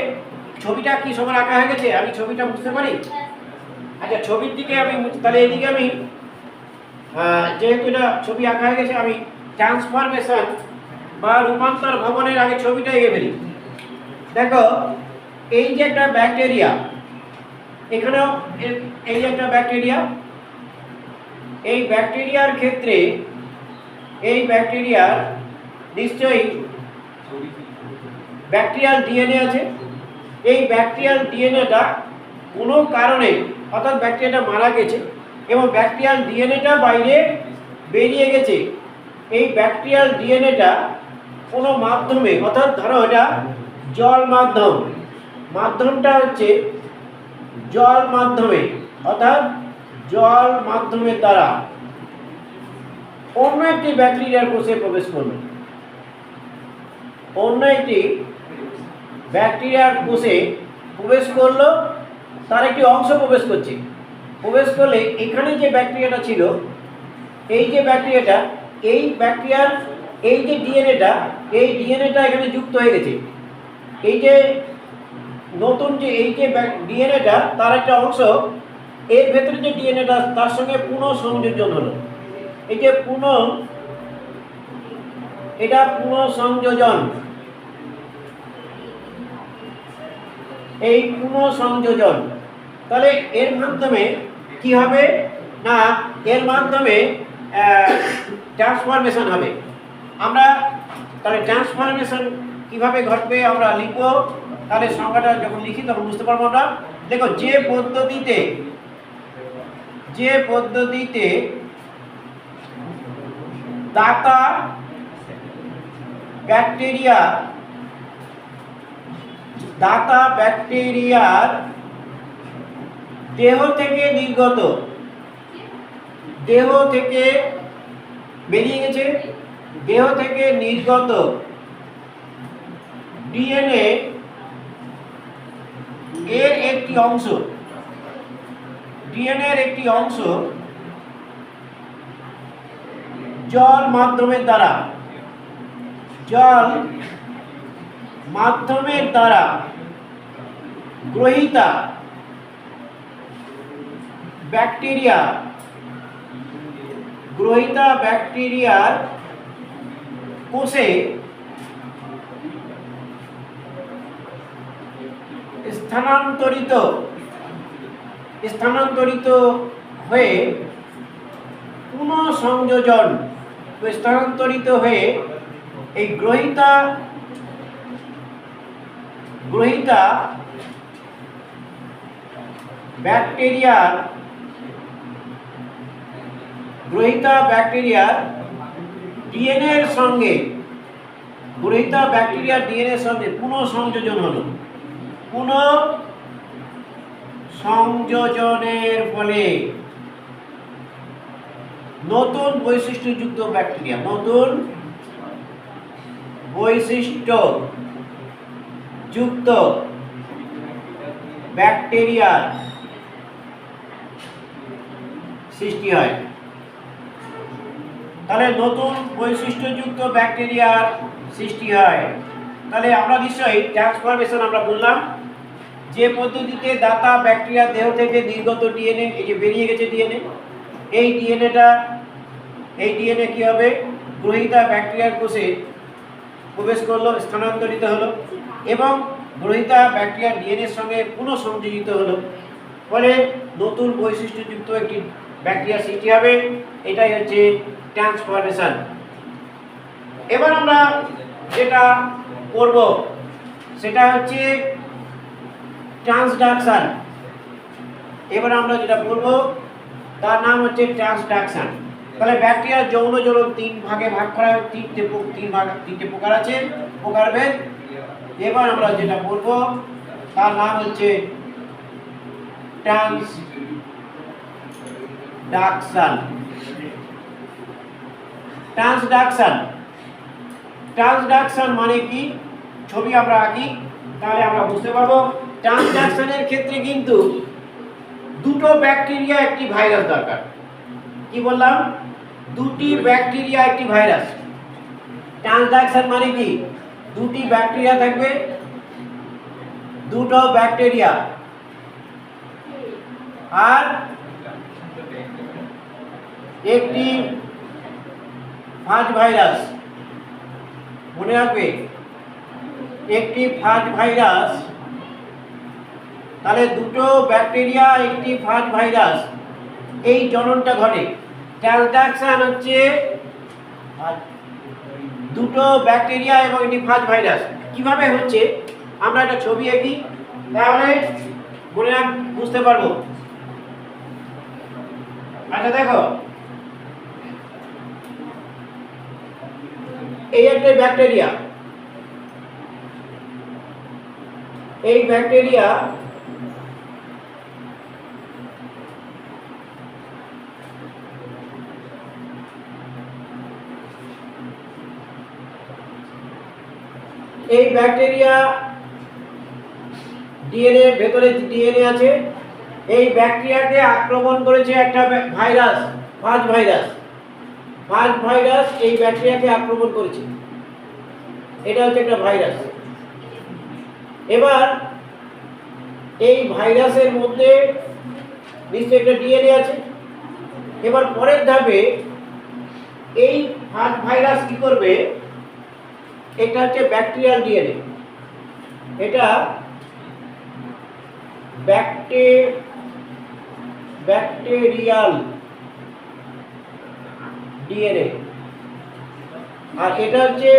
ছবিটা কি সবার আঁকা হয়ে গেছে? আমি ছবিটা বুঝতে পারি? আচ্ছা, ছবির দিকে আমি তাহলে এদিকে আমি যেহেতু এটা ছবি আঁকা হয়ে গেছে, আমি ট্রান্সফরমেশন বা রূপান্তর ভবনের আগে ছবিটা এঁকে ফেলি। দেখো, এই যে একটা ব্যাকটেরিয়া, এখানেও এই যে একটা ব্যাকটেরিয়া, এই ব্যাকটেরিয়ার ক্ষেত্রে এই ব্যাকটেরিয়ার নিশ্চয়ই ব্যাকটেরিয়াল ডিএনএ আছে। এই ব্যাকটেরিয়াল ডিএনএটা কোনো কারণে, অর্থাৎ ব্যাকটেরিয়াটা মারা গেছে এবং ব্যাকটেরিয়াল ডিএনএটা বাইরে বেরিয়ে গেছে। এই ব্যাকটেরিয়াল ডিএনএটা কোনো মাধ্যমে, অর্থাৎ ধরো এটা জল মাধ্যম, মাধ্যমটা হচ্ছে জল মাধ্যমে, অর্থাৎ জল মাধ্যমের দ্বারা অন্য একটি ব্যাকটেরিয়ার কোষে প্রবেশ করলো। অন্য একটি ব্যাকটেরিয়ার কোষে প্রবেশ করলো, তার একটি অংশ প্রবেশ করছে। প্রবেশ করলে এখানে যে ব্যাকটেরিয়াটা ছিল, এই যে ব্যাকটেরিয়াটা, এই ব্যাকটেরিয়ার এই যে ডিএনএটা, এই ডিএনএটা এখানে যুক্ত হয়ে গেছে। এই যে নতুন যে এই যে ডিএনএটা, তার একটা অংশ এর ভেতরে যে ডিএনএটা, তার সঙ্গে পুনঃসংযোজন হলো। এই যে এটা পুনঃসংযোজন। এই পুনঃসংযোজন, তাহলে এর মাধ্যমে কি হবে না, এর মাধ্যমে ট্রান্সফরমেশন হবে। আমরা তাহলে ট্রান্সফরমেশন কিভাবে ঘটবে আমরা লিখব। তাহলে সংখ্যাটা যখন লিখি তখন বুঝতে পারবো আমরা। দেখো, যে পদ্ধতিতে দাতা ব্যাকটেরিয়ার দেহ থেকে বেরিয়ে গেছে, দেহ থেকে নির্গত ডিএনএ এর একটি অংশ, ডিএনএর একটি অংশ জল মাধ্যমের দ্বারা গ্রহীতা ব্যাকটেরিয়ার কোষে স্থানান্তরিত হয়ে পুনঃসংযোজন, স্থানান্তরিত হয়ে এই গ্রহীতা ব্যাকটেরিয়ার ডিএনএ এর সঙ্গে পুনঃসংযোজন হলো। সংযোজনের ফলে নতুন বৈশিষ্ট্যযুক্ত ব্যাকটেরিয়া, নতুন বৈশিষ্ট্যযুক্ত ব্যাকটেরিয়ার সৃষ্টি হয়। তাহলে নতুন বৈশিষ্ট্যযুক্ত ব্যাকটেরিয়ার সৃষ্টি হয়। তাহলে আমরা নিশ্চয়ই ট্রান্সফরমেশন আমরা বললাম, যে পদ্ধতিতে দাতা ব্যাকটেরিয়া দেহ থেকে নির্গত ডিএনএ, এই যে বেরিয়ে গেছে ডিএনএ, এই ডিএনএ কি হবে, গ্রহীতা ব্যাকটেরিয়ার কোষে প্রবেশ করলো, স্থানান্তরিত হলো এবং গ্রহীতা ব্যাকটেরিয়ার ডিএনএর সঙ্গে পুনঃসংযোজিত হলো, ফলে নতুন বৈশিষ্ট্যযুক্ত একটি ব্যাকটেরিয়া সৃষ্টি হবে। এটাই হচ্ছে ট্রান্সফরমেশন। এবার আমরা যেটা করব সেটা হচ্ছে ট্রান্সডাকশন। এবার আমরা যেটা বলবো তার নাম হচ্ছে ট্রান্সডাকশন। তাহলে ব্যাকটেরিয়ার যৌন জ্বলন তিন ভাগে ভাগ করা হয়, তিনটে প্রকার আছে, প্রকারভেদ। এবার আমরা যেটা বলবো তার নাম হচ্ছে ট্রান্সডাকশন। ট্রান্সডাকশন মানে কি, ছবি আমরা আঁকি তাহলে আমরা বুঝতে পারবো। ট্রান্সডাকশনের ক্ষেত্রে কিন্তু দুটো ব্যাকটেরিয়া একটি ভাইরাস দরকার। কি বললাম, দুটি ব্যাকটেরিয়া একটি ভাইরাস। ট্রান্সডাকশন মানে কি, দুটি ব্যাকটেরিয়া থাকবে, দুটো ব্যাকটেরিয়া আর একটি ফাজ ভাইরাস। মনে রাখবে, একটি ফাজ ভাইরাস। তাহলে দুটো ব্যাকটেরিয়া একটি ফাজ ভাইরাস, এই জননটা ঘটে। ট্রান্সডাকশন হচ্ছে দুটো ব্যাকটেরিয়া এবং একটি ফাজ ভাইরাস। কিভাবে হচ্ছে আমরা একটা ছবি আঁকি তাহলে মনে রাখ, বুঝতে পারবো। আচ্ছা দেখো, এই একটা ব্যাকটেরিয়া, এই ব্যাকটেরিয়া ডিএনএ, ভেতরে ডিএনএ আছে। এই ব্যাকটেরিয়াকে আক্রমণ করেছে একটা ভাইরাস, ফাজ ভাইরাস এই ব্যাকটেরিয়াকে আক্রমণ করেছে। এটা হচ্ছে একটা ভাইরাস। এবার এই ভাইরাসের মধ্যে নিশ্চয়ই একটা ডিএনএ আছে। এবার পরের ধাপে এই ফাজ ভাইরাস কি করবে, এটা হচ্ছে ব্যাকটেরিয়াল ডিএনএ, এটা ব্যাকটেরিয়াল ডিএনএ, আর এটা হচ্ছে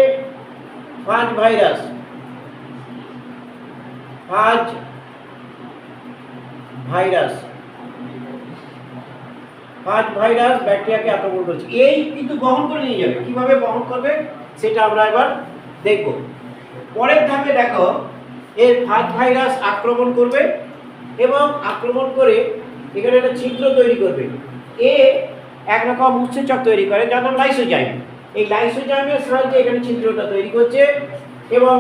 ফাজ ভাইরাস ব্যাকটেরিয়াকে আক্রমণ করছে। এই কিন্তু বহন করে নিয়ে যাবে। কিভাবে বহন করবে সেটা আমরা এবার দেখব। পরের ধাপে দেখো, এই ফাজ ভাইরাস আক্রমণ করবে এবং আক্রমণ করে এখানে একটা ছিদ্র তৈরি করবে। একরকম উৎসেচক তৈরি করে যার নাম লাইসোজাইম। এই লাইসোজাইমের সাহায্যে এখানে ছিদ্রটা তৈরি করছে এবং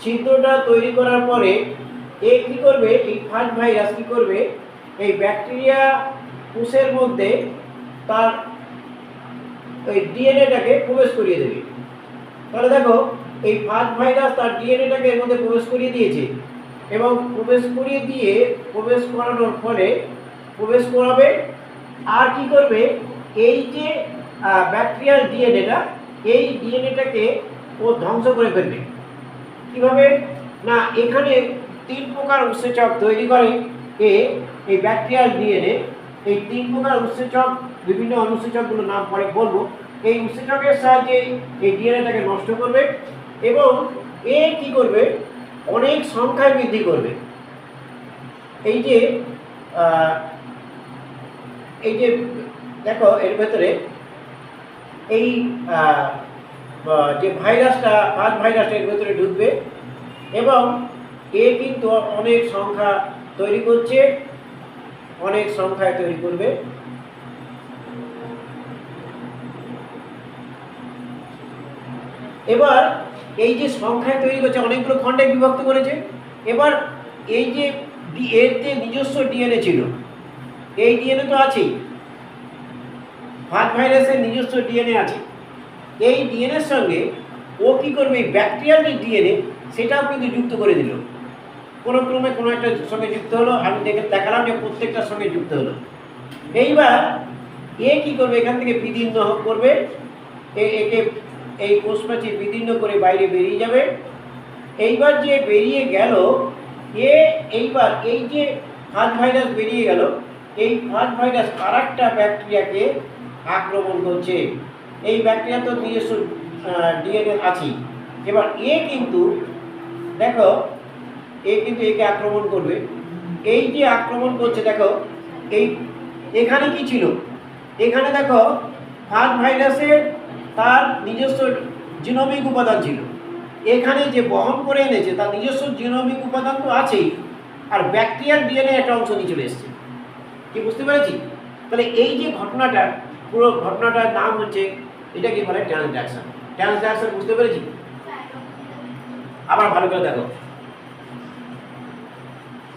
ছিদ্রটা তৈরি করার পরে কি করবে, এই ফাজ ভাইরাস কি করবে, এই ব্যাকটেরিয়া কোষের মধ্যে তার ওই ডিএনএটাকে প্রবেশ করিয়ে দেবে। তাহলে দেখো, এই ফাজ ভাইরাস তার ডিএনএটাকে এর মধ্যে প্রবেশ করিয়ে দিয়েছে এবং প্রবেশ করানোর ফলে প্রবেশ করাবে। আর কি করবে, এই যে ব্যাকটেরিয়াল ডিএনএটা, এই ডিএনএটাকে ও ধ্বংস করে ফেলবে। কিভাবে না, এখানে তিন প্রকার উৎসেচক তৈরি করে এই ব্যাকটেরিয়াল ডিএনএ। এই তিন প্রকার উৎসেচক, বিভিন্ন অনুসেচকগুলোর নাম পরে বলবো। এই উৎসেচকের সাহায্যে এই ডিএনএটাকে নষ্ট করবে এবং কি করবে, অনেক সংখ্যায় বৃদ্ধি করবে। এই যে দেখো, এর ভেতরে এই যে ভাইরাসটা, ফাজ ভাইরাসটা এর ভেতরে ঢুকবে এবং কিন্তু অনেক সংখ্যা তৈরি করছে অনেক সংখ্যায় তৈরি করবে। এবার এই যে সংখ্যায় তৈরি করছে অনেকগুলো খণ্ডে বিভক্ত করেছে। এবার এই যে এর যে নিজস্ব ডিএনএ ছিল, এই ডিএনএ তো আছেই, ফাজ ভাইরাসের নিজস্ব ডিএনএ আছে। এই ডিএনএর সঙ্গে ও কী করবে, এই ব্যাকটেরিয়ার যে ডিএনএ সেটাও কিন্তু যুক্ত করে দিল, কোনো ক্রমে কোনো একটা সঙ্গে যুক্ত হলো। আমি দেখালাম যে প্রত্যেকটার সঙ্গে যুক্ত হলো। এইবার এ কী করবে, এখান থেকে বিদীর্ণ করবে, একে এই কোষপ্রাচীর বিদীর্ণ করে বাইরে বেরিয়ে যাবে। এইবার যে বেরিয়ে গেল এইবার এই যে ফাজ ভাইরাস বেরিয়ে গেল, এই ফাজ ভাইরাস আরেকটা ব্যাকটেরিয়াকে আক্রমণ করছে। এই ব্যাকটেরিয়া তো নিজস্ব ডিএনএ আছেই। এবার কিন্তু দেখো কিন্তু একে আক্রমণ করবে। এই যে আক্রমণ করছে দেখো, এখানে কি ছিল, এখানে দেখো ফাজ ভাইরাসের তার নিজস্ব জিনোমিক উপাদান ছিল। এখানে যে বহন করে এনেছে তার নিজস্ব জিনোমিক উপাদান তো আছেই, আর ব্যাকটেরিয়ার ডিএনএ একটা অংশ নিয়ে চলে এসছে। কি বুঝতে পেরেছি? তাহলে এই যে ঘটনাটা, পুরো ঘটনাটার নাম হচ্ছে, এটাকে বলে ট্রান্সডাকশন। ট্রান্সডাকশন বুঝতে পেরেছি? আবার ভালো করে দেখো,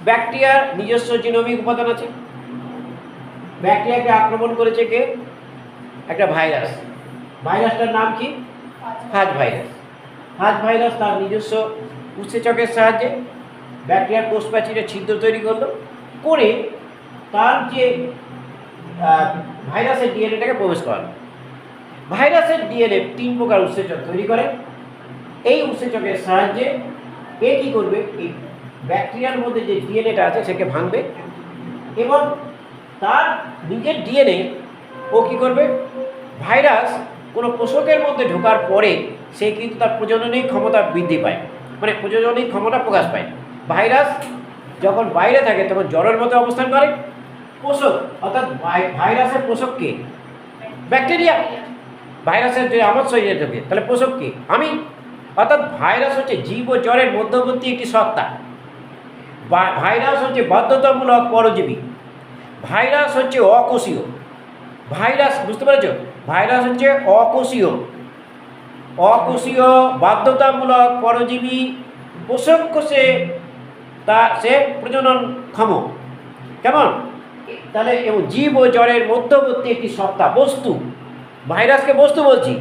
ব্যাকটেরিয়ার নিজস্ব জিনোমিক উপাদান আছে, ব্যাকটেরিয়াকে আক্রমণ করেছে কে, একটা ভাইরাস। ভাইরাসটার নাম কি? ফাজ ভাইরাস। ফাজ ভাইরাস তার নিজস্ব উৎসেচকের সাহায্যে ব্যাকটেরিয়ার কোষপ্রাচীরে ছিদ্র তৈরি করলো, করে তার যে ভাইরাসের ডিএনএটাকে প্রবেশ করালো। ভাইরাসের ডিএনএ 3 প্রকার উৎসেচক তৈরি করে। এই উৎসেচকের সাহায্যে এ কী করবে, এই ব্যাকটেরিয়ার মধ্যে যে ডিএনএটা আছে সেকে ভাঙবে, এবং তার নিজের ডিএনএ ও কী করবে, ভাইরাস কোনো পোষকের মধ্যে ঢোকার পরে সে কিন্তু তার প্রজননিক ক্ষমতা বৃদ্ধি পায়, মানে প্রজননিক ক্ষমতা প্রকাশ পায়। ভাইরাস যখন বাইরে থাকে তখন জ্বরের মতো অবস্থান করে। পোষক অর্থাৎ ভাইরাসের পোষক কে? ব্যাকটেরিয়া। ভাইরাসের যদি আমার শরীরে ঢোকে তাহলে পোষক কে? আমি। অর্থাৎ ভাইরাস হচ্ছে জীব ও জ্বরের মধ্যবর্তী একটি সত্তা। ভাইরাস হচ্ছে বাধ্যতামূলক পরজীবী। ভাইরাস হচ্ছে অকোষীয়। ভাইরাস, বুঝতে পেরেছ? ভাইরাস হচ্ছে অকোষীয়, বাধ্যতামূলক পরজীবী, পোষক কোষে সে প্রজননক্ষম। কেমন? তাহলে এবং জীব ও জ্বরের মধ্যবর্তী একটি সত্তা, বস্তু। ভাইরাসকে বস্তু বলছি,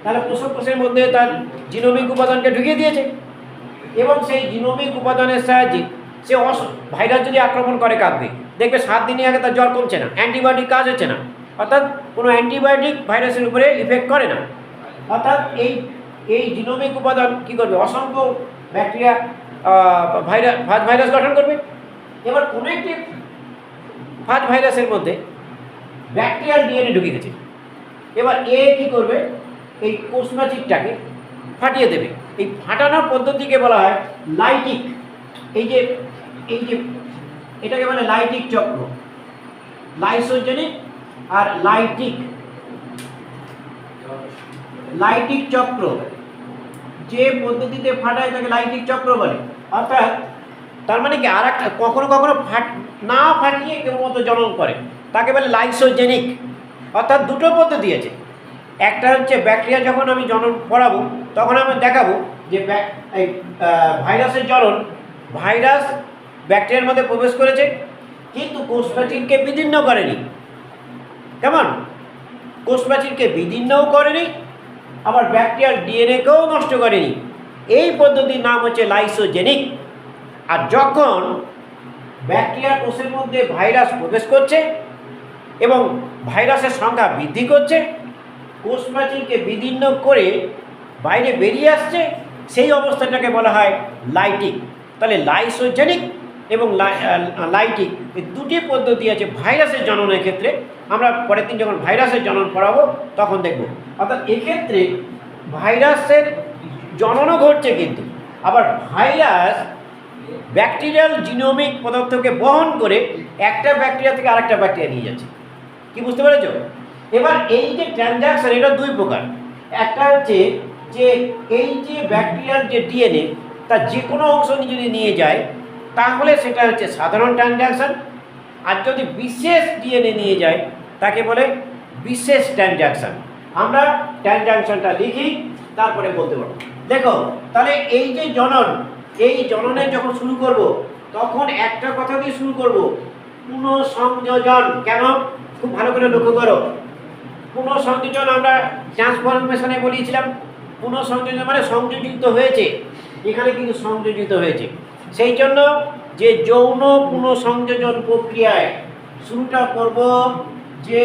তাহলে পোষক কোষের মধ্যে তার জিনোমিক উপাদানকে ঢুকিয়ে দিয়েছে, এবং সেই জিনোমিক উপাদানের সাহায্যে সে ভাইরাস যদি আক্রমণ করে কাঁদবে, দেখবে 7 দিনের আগে তার জ্বর কমছে না, অ্যান্টিবায়োটিক কাজ হচ্ছে না, অর্থাৎ কোনো অ্যান্টিবায়োটিক ভাইরাসের উপরে ইফেক্ট করে না। অর্থাৎ এই জিনোমিক উপাদান কী করবে, অসংখ্য ব্যাকটেরিয়া ফাজ ভাইরাস গঠন করবে। এবার কোনো একটি ফাজ ভাইরাসের মধ্যে ব্যাকটেরিয়ার ডিএনএ ঢুকে গেছে। এবার কী করবে, এই কোষপ্রাচীরটাকে ফাটিয়ে দেবে। এই ফাটানোর পদ্ধতিকে বলা হয় লাইটিক। এই যে এটাকে বলে লাইটিক চক্র, লাইসোজেনিক আর লাইটিক চক্র। যে পদ্ধতিতে ফাটায় তাকে লাইটিক চক্র বলে। অর্থাৎ তার মানে কি, আর একটা কখনো কখনো না ফাটিয়ে কেবলমাত্র জনন করে, তাকে বলে লাইসোজেনিক। অর্থাৎ দুটো পদ্ধতি আছে। একটা হচ্ছে ব্যাকটেরিয়া যখন আমি জনন করাবো তখন আমি দেখাবো যে ভাইরাসের জনন, ভাইরাস ব্যাকটেরিয়ার মধ্যে প্রবেশ করেছে কিন্তু কোষপ্রাচীরকে বিদীর্ণ করেনি। কেমন? কোষপ্রাচীরকে বিদীর্ণও করেনি, আবার ব্যাকটেরিয়ার ডিএনএকেও নষ্ট করেনি। এই পদ্ধতির নাম হচ্ছে লাইসোজেনিক। আর যখন ব্যাকটেরিয়া কোষের মধ্যে ভাইরাস প্রবেশ করছে এবং ভাইরাসের সংখ্যা বৃদ্ধি করছে, কোষপ্রাচীরকে বিদীর্ণ করে বাইরে বেরিয়ে আসছে, সেই অবস্থাটাকে বলা হয় লাইটিক। তাহলে লাইসোজেনিক এবং লাইটিক এই দুটি পদ্ধতি আছে ভাইরাসের জননের ক্ষেত্রে। আমরা পরের দিন যখন ভাইরাসের জনন পড়াবো তখন দেখব। অর্থাৎ এক্ষেত্রে ভাইরাসের জননও ঘটছে, কিন্তু আবার ভাইরাস ব্যাকটেরিয়াল জিনোমিক পদার্থকে বহন করে একটা ব্যাকটেরিয়া থেকে আরেকটা ব্যাকটেরিয়া নিয়ে যাচ্ছে। কি বুঝতে পেরেছ? এবার এই যে ট্রানজাকশন, এটা 2 প্রকার। একটা হচ্ছে যে এই যে ব্যাকটেরিয়ার যে ডিএনএ তার যে কোনো অংশ যদি নিয়ে যায় তাহলে সেটা হচ্ছে সাধারণ ট্রানজাকশন, আর যদি বিশেষ ডিএনএ নিয়ে যায় তাকে বলে বিশেষ ট্রানজাকশন। আমরা ট্রানজাকশনটা লিখি, তারপরে বলতে পারবো। দেখো তাহলে এই যে জনন, এই জননের যখন শুরু করব তখন একটা কথা দিয়ে শুরু করব, পুনঃসংযোজন। কেন? খুব ভালো করে লক্ষ্য করো, পুনঃসংযোজন আমরা ট্রান্সফরমেশনে বলেছিলাম। পুনঃসংযোজন মানে সংযোজিত হয়েছে, এখানে কিন্তু সংযোজিত হয়েছে। সেই জন্য যে যৌন পুনঃসংযোজন প্রক্রিয়ায় শুরুটা করব, যে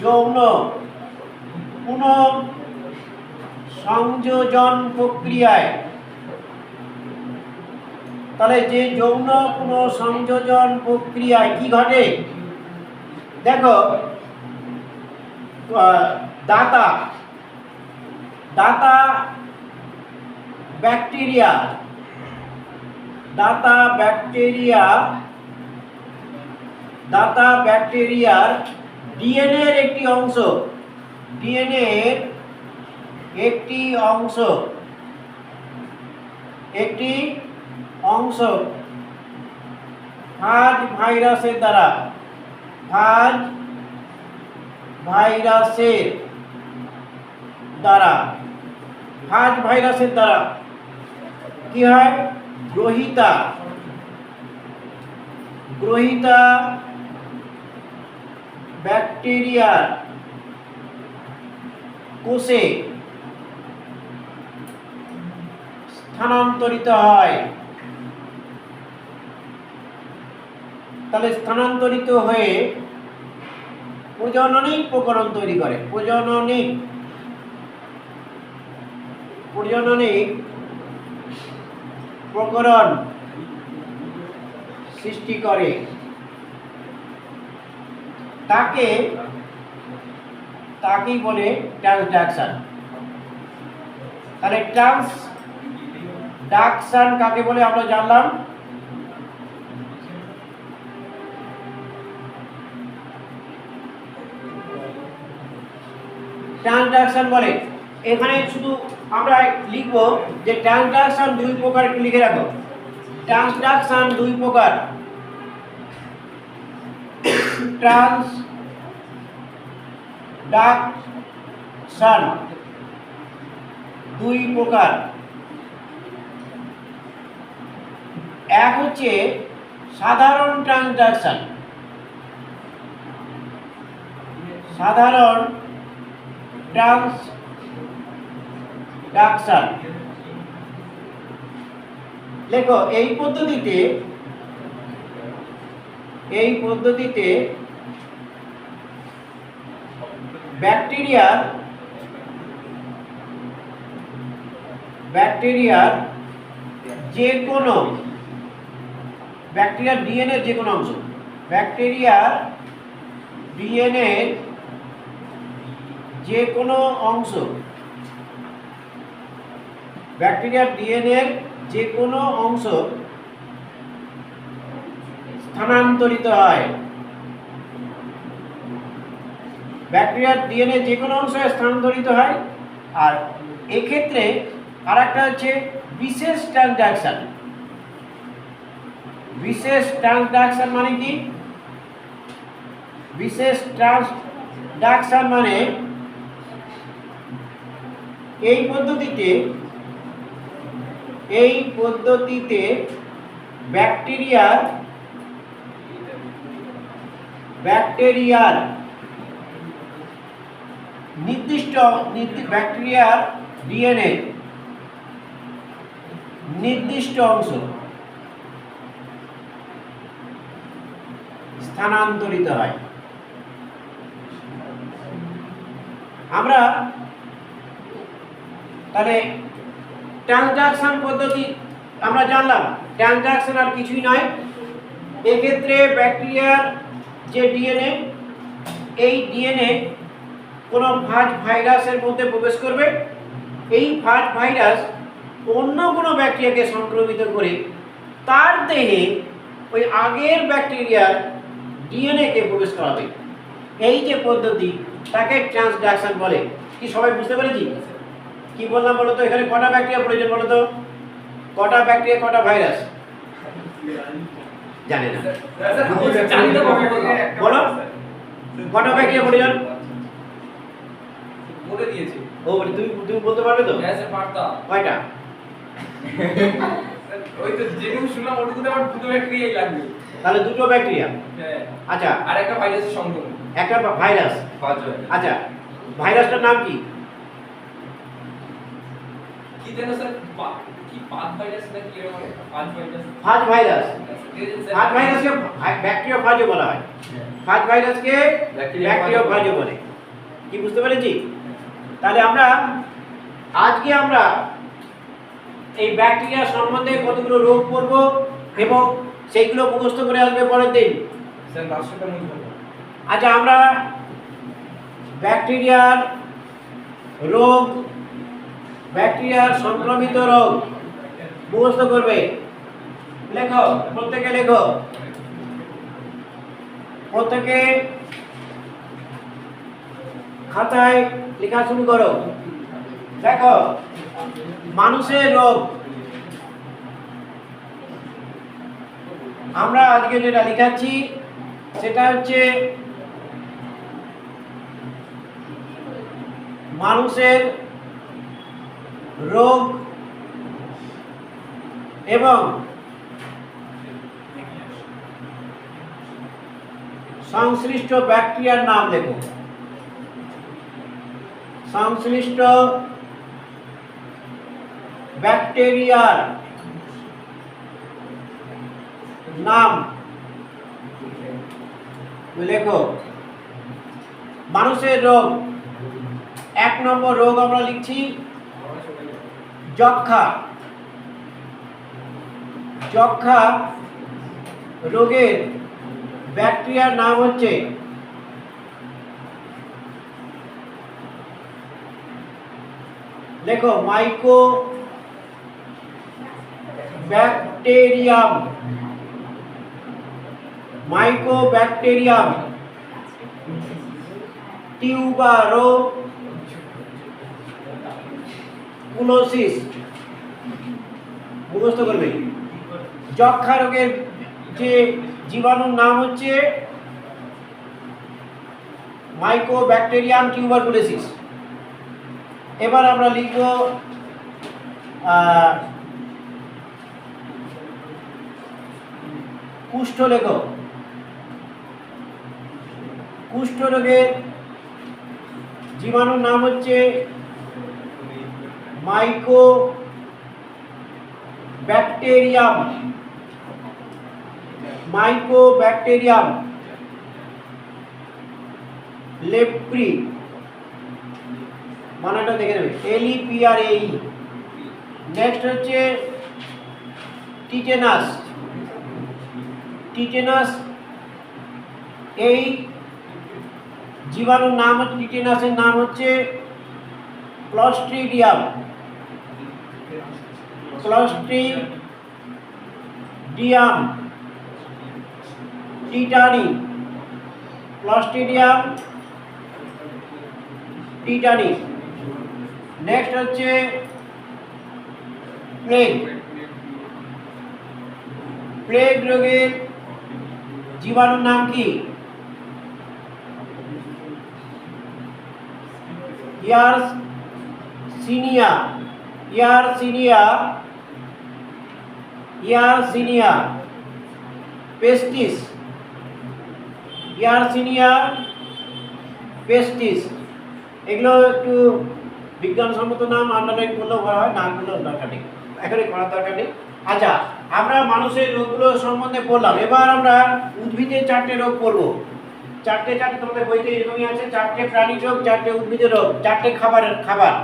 যৌন পুনঃসংযোজন প্রক্রিয়ায়, তাহলে যে যৌন পুনঃসংযোজন প্রক্রিয়ায় কি ঘটে? দেখো দাতা ব্যাকটেরিয়ার ডিএনএর একটি অংশ ফাজ ভাইরাসের দ্বারা কি হয়? গ্রহিতা ব্যাকটেরিয়ার কোষে স্থানান্তরিত হয়। তাহলে স্থানান্তরিত হয়ে প্রজননিক প্রকরণ তৈরি করে, প্রজননিক প্রকরণ সৃষ্টি করে। তাকেই বলে ট্রান্সডাকশন। তাহলে ট্রান্সডাকশন কাকে বলে আমরা জানলাম। ট্রান্সডাকশন বলে, এখানে শুধু আমরা লিখব যে ট্রান্সডাকশন দুই প্রকার, একটু লিখে রাখো। ট্রান্সডাকশন দুই প্রকার, ট্রান্সডাকশন দুই প্রকার। এক হচ্ছে সাধারণ ট্রান্সডাকশন, ট্রান্সডাকশন। লেখো এই পদ্ধতিতে ব্যাকটেরিয়ার যে কোনো ডিএনএর যে কোনো অংশ, ব্যাকটেরিয়ার ডিএনএর যে কোনো অংশ স্থানান্তরিত হয়। ব্যাকটেরিয়ার ডিএনএ যে কোনো অংশ স্থানান্তরিত হয়। আর এক্ষেত্রে আরেকটা হচ্ছে বিশেষ ট্রান্সডাকশন। বিশেষ ট্রান্সডাকশন মানে কি? বিশেষ ট্রান্সডাকশন মানে এই পদ্ধতিতে ব্যাকটেরিয়ার নির্দিষ্ট ব্যাকটেরিয়ার ডিএনএ নির্দিষ্ট অংশ স্থানান্তরিত হয়। আমরা তাহলে ট্রান্সডাকশন পদ্ধতি আমরা জানলাম। ট্রান্সডাকশন আর কিছুই নয়, এক্ষেত্রে ব্যাকটেরিয়ার যে ডিএনএ, এই ডিএনএ কোনো ফাজ ভাইরাসের মধ্যে প্রবেশ করবে। এই ফাজ ভাইরাস অন্য কোনো ব্যাকটেরিয়াকে সংক্রমিত করে তার দেহে ওই আগের ব্যাকটেরিয়ার ডিএনএকে প্রবেশ করাবে। এই যে পদ্ধতি তাকে ট্রান্সডাকশন বলে। কি সবাই বুঝতে পেরেছি? কি বললাম বলো তো? এখানে কটা ব্যাকটেরিয়া প্রয়োজন বলো তো? কটা ব্যাকটেরিয়া, কটা ভাইরাস? জানে না। স্যার জানি তো কবে বললাম। বলো কটা ব্যাকটেরিয়া বলে জানো? বলে দিয়েছি। ও বলে তুমি বলতে পারবে তো? হ্যাঁ স্যার পারতাম। কয়টা? স্যার, ওই তো যেটুকু শুনলাম ওটুকুতে আমার দুটো ব্যাকটেরিয়াই লাগবে। তাহলে দুটো ব্যাকটেরিয়া। হ্যাঁ আচ্ছা, আর একটা ভাইরাসের সংক্রমণ। একটা ভাইরাস। আচ্ছা, ভাইরাসটার নাম কি? কি যেন স্যার কি পাথ ভাইরাস না কি এরকম একটা পাথ ভাইরাস। ফাজ ভাইরাস। স্যার, ফাজ ভাইরাসকে ব্যাকটেরিয়াফাজও বলা হয়। ফাজ ভাইরাসকে ব্যাকটেরিয়াফাজও বলে। কি বুঝতে পেরেছি? তাহলে আজকে আমরা এই ব্যাকটেরিয়া সম্বন্ধে কতগুলো রোগ পড়ব এবং সেইগুলো মুখস্থ করে আসবে পরের দিন। স্যার লাস্টটা মনে করো। আচ্ছা, আমরা ব্যাকটেরিয়ার রোগ, ব্যাকটেরিয়ার সংক্রমিত রোগ মুখস্থ করবে। লেখো, প্রত্যেকে লেখো, প্রত্যেকে খাতায় লেখা শুরু করো। দেখো, মানুষের রোগ। আমরা আজকে যেটা লিখাচ্ছি সেটা হচ্ছে মানুষের রোগ এবং সংশ্লিষ্ট ব্যাকটেরিয়ার নাম লেখো। সংশ্লিষ্ট ব্যাকটেরিয়ার নাম লেখো। মানুষের রোগ, 1 নম্বর রোগ আমরা লিখছি যক্ষা। যক্ষা রোগের ব্যাকটেরিয়ার নাম হচ্ছে লেখো মাইকো ব্যাকটেরিয়াম। মাইকোব্যাকটেরিয়াম টিউবারকুলোসিস মুখস্থ করবে। যক্ষা রোগের যে জীবাণুর নাম হচ্ছে মাইকোব্যাকটেরিয়াম টিউবারকুলোসিস। এবার আমরা লিখব কুষ্ঠ। লেখো, কুষ্ঠ রোগের জীবাণুর নাম হচ্ছে মাইকোব্যাকটেরিয়াম লেপ্রি। মানাটা দেখে নেবে, LEPRAE। নেক্সট হচ্ছে টিটেনাস। এই জীবাণুর নাম হচ্ছে, টিটেনাসের নাম হচ্ছে Clostridium. Tetany. Clostridium tetany. Next হচ্ছে প্লেগ রোগের জীবাণুর নাম কি? ইয়ারসিনিয়া পেস্টিস। এগুলো একটু বিজ্ঞানসম্মত নাম, আন্ডারলাইন করলেও হয়, না করলেও দরকার নেই, এখানে করার দরকার নেই। আচ্ছা, আমরা মানুষের রোগগুলো সম্বন্ধে পড়লাম। এবার আমরা উদ্ভিদের 4টে রোগ পড়ব। 4টে তোমাদের বইতে এরকমই আছে, 4টে প্রাণীর রোগ, 4টে উদ্ভিদের রোগ, 4টে খাবার।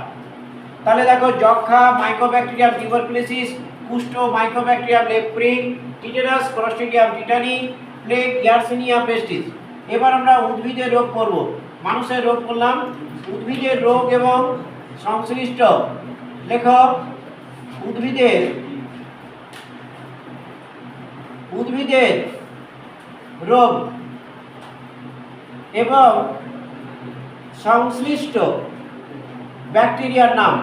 তাহলে দেখো, যক্ষা মাইকোব্যাকটেরিয়াম টিউবারকুলোসিস, কুষ্ঠ Mycobacterium leprae, tetanus Clostridium tetani, plague Yersinia pestis. এবার আমরা উদ্ভিদের রোগ পড়ব। মানুষের রোগ করলাম, উদ্ভিদের রোগ এবং সংশ্লিষ্ট। লেখো, উদ্ভিদের রোগ এবং সংশ্লিষ্ট ব্যাকটেরিয়ার নাম।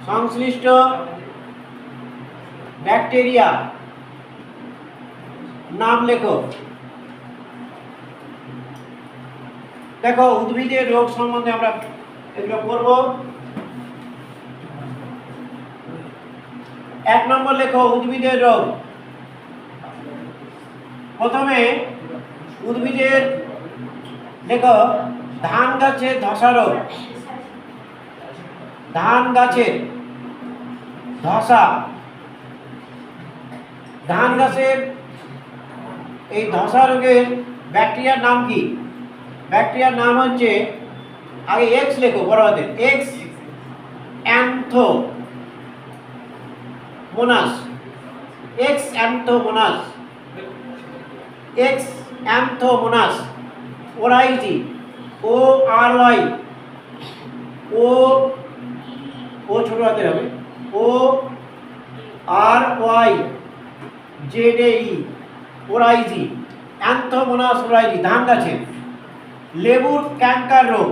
সংশ্লিষ্ট ব্যাকটেরিয়া নাম লেখো। দেখো উদ্ভিদের রোগ সম্বন্ধে আমরা এগুলো করব। 1 নম্বর লেখো উদ্ভিদের রোগ। প্রথমে উদ্ভিদের লেখো ধান গাছের ধসা রোগ। ধান গাছের ধসা, ধান গাছের এই ধসা রোগের ব্যাকটেরিয়ার নাম কি? ব্যাকটেরিয়ার নাম হচ্ছে, আগে এক্স লেখো বড় হাতের, এক্স অ্যান্থোমোনাস। এক্স অ্যান্থোমোনাস, এক্স অ্যান্থোমোনাস ওরাইজি, ও আর ওয়াই, ও ও ছোট হাতের হবে, ও আর ওয়াই জেড এ ই, ওরাইজি, অ্যান্থোমোনাস ওরাইজি ধান গাছের। লেবুর ক্যান্কার রোগ,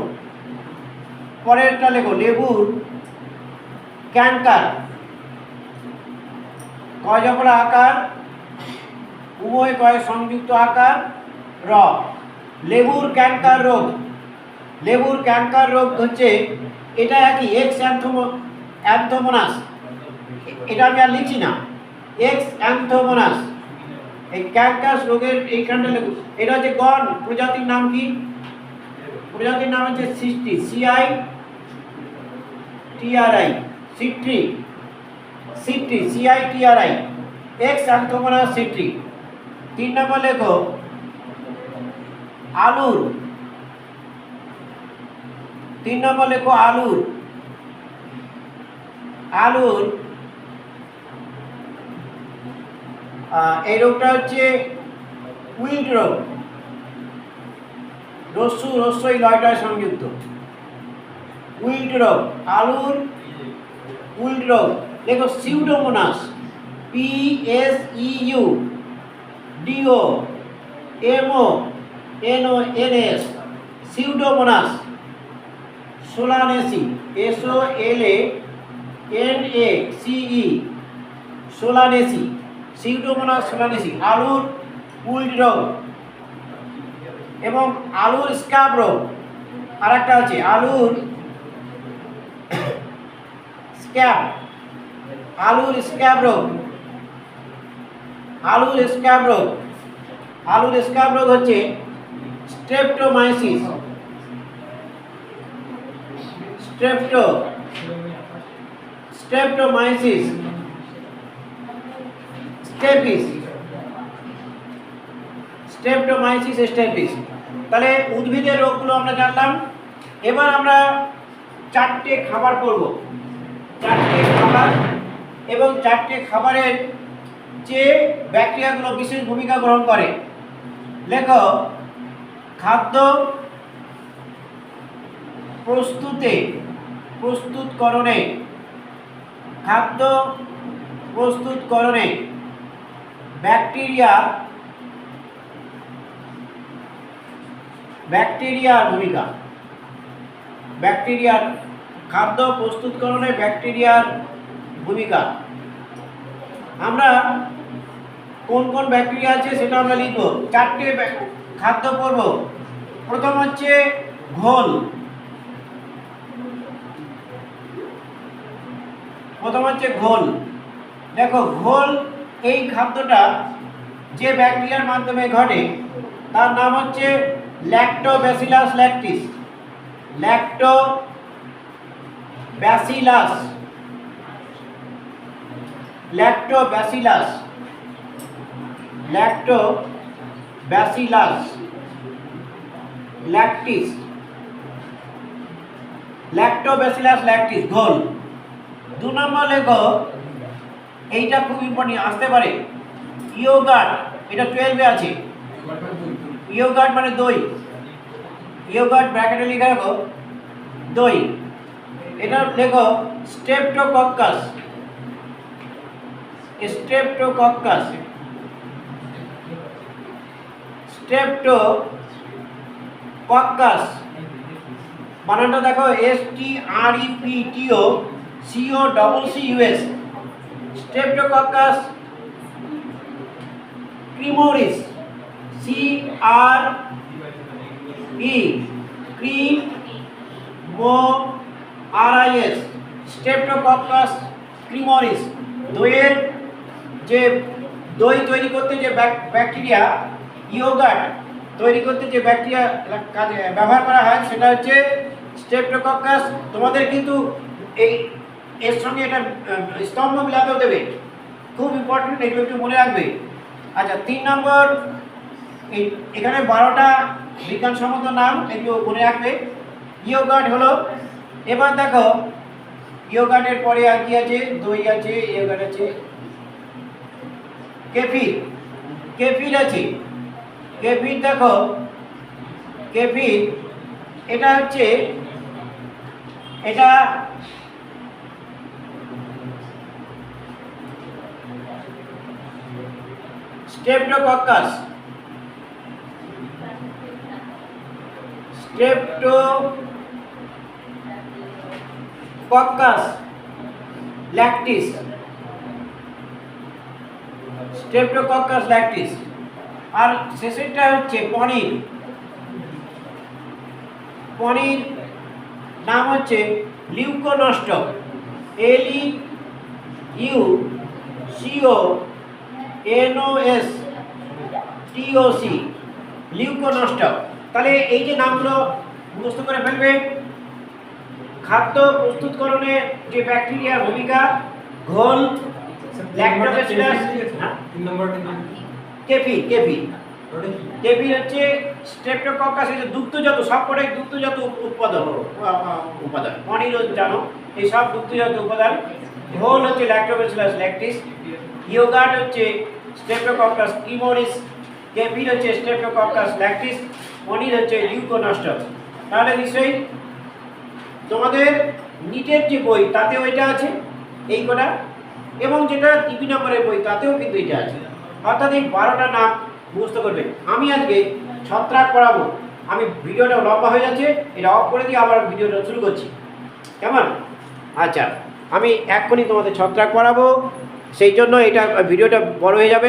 পরেরটা লেখো লেবুর ক্যান্কার, কয় জবরা আকার, উভয় কয় সংযুক্ত আকার, র। লেবুর ক্যান্কার রোগ, লেবুর ক্যান্কার রোগ হচ্ছে এটা একই, এক্স অ্যান্থোমোনাস, এটা আমি আর লিখছি না, এক্স অ্যান্থোমোনাস। এই ক্যান্কার রোগের এইখানটা লেখো। এটা হচ্ছে গণ, প্রজাতির নাম কি? প্রজাতির নাম হচ্ছে citri, CI TRI, citri, citri, CI TRI, Xanthomonas citri. 3 নম্বর লেখো আলুর। 3 নম্বর লেখো আলুর। আলুর এই রোগটা হচ্ছে উইল্ট রোগ, রস্যই লয়টায় সংযুক্ত, উইল্ট রোগ। আলুর উইল্ট রোগ দেখো pseudomonas, PSEU DO MONONS, pseudomonas Solanaceae, SOLANACE, Solanaceae, pseudomonas Solanaceae আলুর উইল্ট রোগ। এবং আলুর স্ক্যাব রোগ আর একটা আছে, আলুর স্ক্যাব, আলুর স্ক্যাব রোগ, আলুর স্ক্যাব রোগ। আলুর স্ক্যাব রোগ হচ্ছে Streptomyces, Streptomyces stapes, Streptomyces stapes. তাহলে উদ্ভিদের রোগগুলো আমরা জানলাম। এবার আমরা 4টে খাবার করব, 4টে খাবার, এবং 4টে খাবারের যে ব্যাকটেরিয়াগুলো বিশেষ ভূমিকা গ্রহণ করে। লেখো খাদ্য প্রস্তুতকরণে, খাদ্য প্রস্তুতকরণে ব্যাকটেরিয়ার ভূমিকা, ব্যাকটেরিয়ার খাদ্য প্রস্তুতকরণে ব্যাকটেরিয়ার ভূমিকা। আমরা কোন কোন ব্যাকটেরিয়া আছে সেটা আমরা লিখব। 4টে খাদ্য পড়ব। প্রথম হচ্ছে ঘোল, প্রথম হচ্ছে ঘোল। দেখো ঘোল, এই খাদ্যটা যে ব্যাকটেরিয়ার মাধ্যমে ঘটে তার নাম হচ্ছে Lactobacillus lactis, Lactobacillus, Lactobacillus, Lactobacillus lactis, Lactobacillus lactis ঘোল। 2 নম্বর লেখো, এইটা খুব ইম্পর্টেন্ট, আসতে পারে, ইয়োগার্ট, এটা 12-এ আছে। ইয়োগার্ট মানে দই, ইয়োগার্ট ব্র্যাকেটে লিখে রাখো দই। এটা লেখো স্ট্রেপ্টোকক্কাস, স্ট্রেপ্টোকক্কাস, স্ট্রেপ্টোকক্কাস বানানটা দেখো STREPTOCOCCUS, স্ট্রেপ্টোকক্কাস ক্রিমোরিস, CRE, ক্রিমোরিস, স্ট্রেপ্টোকক্কাস ক্রিমোরিস। দইয়ের যে দই তৈরি করতে যে ব্যাকটেরিয়া, ইয়োগার্ট তৈরি করতে যে ব্যাকটেরিয়া কাজে ব্যবহার করা হয় সেটা হচ্ছে স্ট্রেপ্টোকক্কাস। তোমাদের কিন্তু এর সঙ্গে এটা স্তম্ভ মিলাতেও দেবে, খুব ইম্পর্টেন্ট, এগুলো একটু মনে রাখবে। আচ্ছা 3 নম্বর, এখানে 12টা বিজ্ঞানসম্মত নাম, এগুলো মনে রাখবে। ইয়োগার্ট হলো, এবার দেখো ইয়োগার্টের পরে আর কি আছে, দই আছে, ইয়োগার্ট আছে, কেফির আছে। কেফির দেখো, কেফির এটা হচ্ছে, এটা স্ট্রেপ্টোকক্কাস ল্যাকটিস, স্ট্রেপ্টোকক্কাস ল্যাকটিস। আর শেষেরটা হচ্ছে পনির নাম হচ্ছে লিউকোনোস্টক, LEUCONOSTOC, লিউকোনোস্টক। তাহলে এই যে নামগুলো মুখস্থ করে ফেলবে। খাদ্য প্রস্তুতকরণে যে ব্যাকটেরিয়ার ভূমিকা, ঘোল, ল্যাক্টোব্যাসিলাস, 3 নম্বরটা কি? কেফির হচ্ছে স্ট্রেপ্টোকক্কাস, এই যে দুগ্ধজাত, সবকটাই দুগ্ধজাত উপাদান। পনিরও জানো, এই সব দুগ্ধজাত উপাদান। ঘোল হচ্ছে ল্যাক্টোব্যাসিলাস ল্যাকটিস, ইয়োগার্ট হচ্ছে স্ট্রেপ্টোকক্কাস ক্রিমোরিস, কেফির হচ্ছে স্ট্রেপ্টোকক্কাস ল্যাকটিস, পনির হচ্ছে লিউকোনোস্টক। তাহলে নিশ্চয়ই তোমাদের নিটের যে বই তাতেও এটা আছে, এই কটা, এবং যেটা টিভি নম্বরের বই তাতেও কিন্তু এটা আছে। অর্থাৎ এই 12টা নাম মুখস্থ করবে। আমি আজকে ছত্রাক পড়াবো। আমি ভিডিওটা লম্বা হয়ে যাচ্ছে, এটা অফ করে দিয়ে আবার ভিডিওটা শুরু করছি, কেমন? আচ্ছা, আমি এক্ষুনি তোমাদের ছত্রাক পড়াবো, সেই জন্য এটা ভিডিওটা বড় হয়ে যাবে।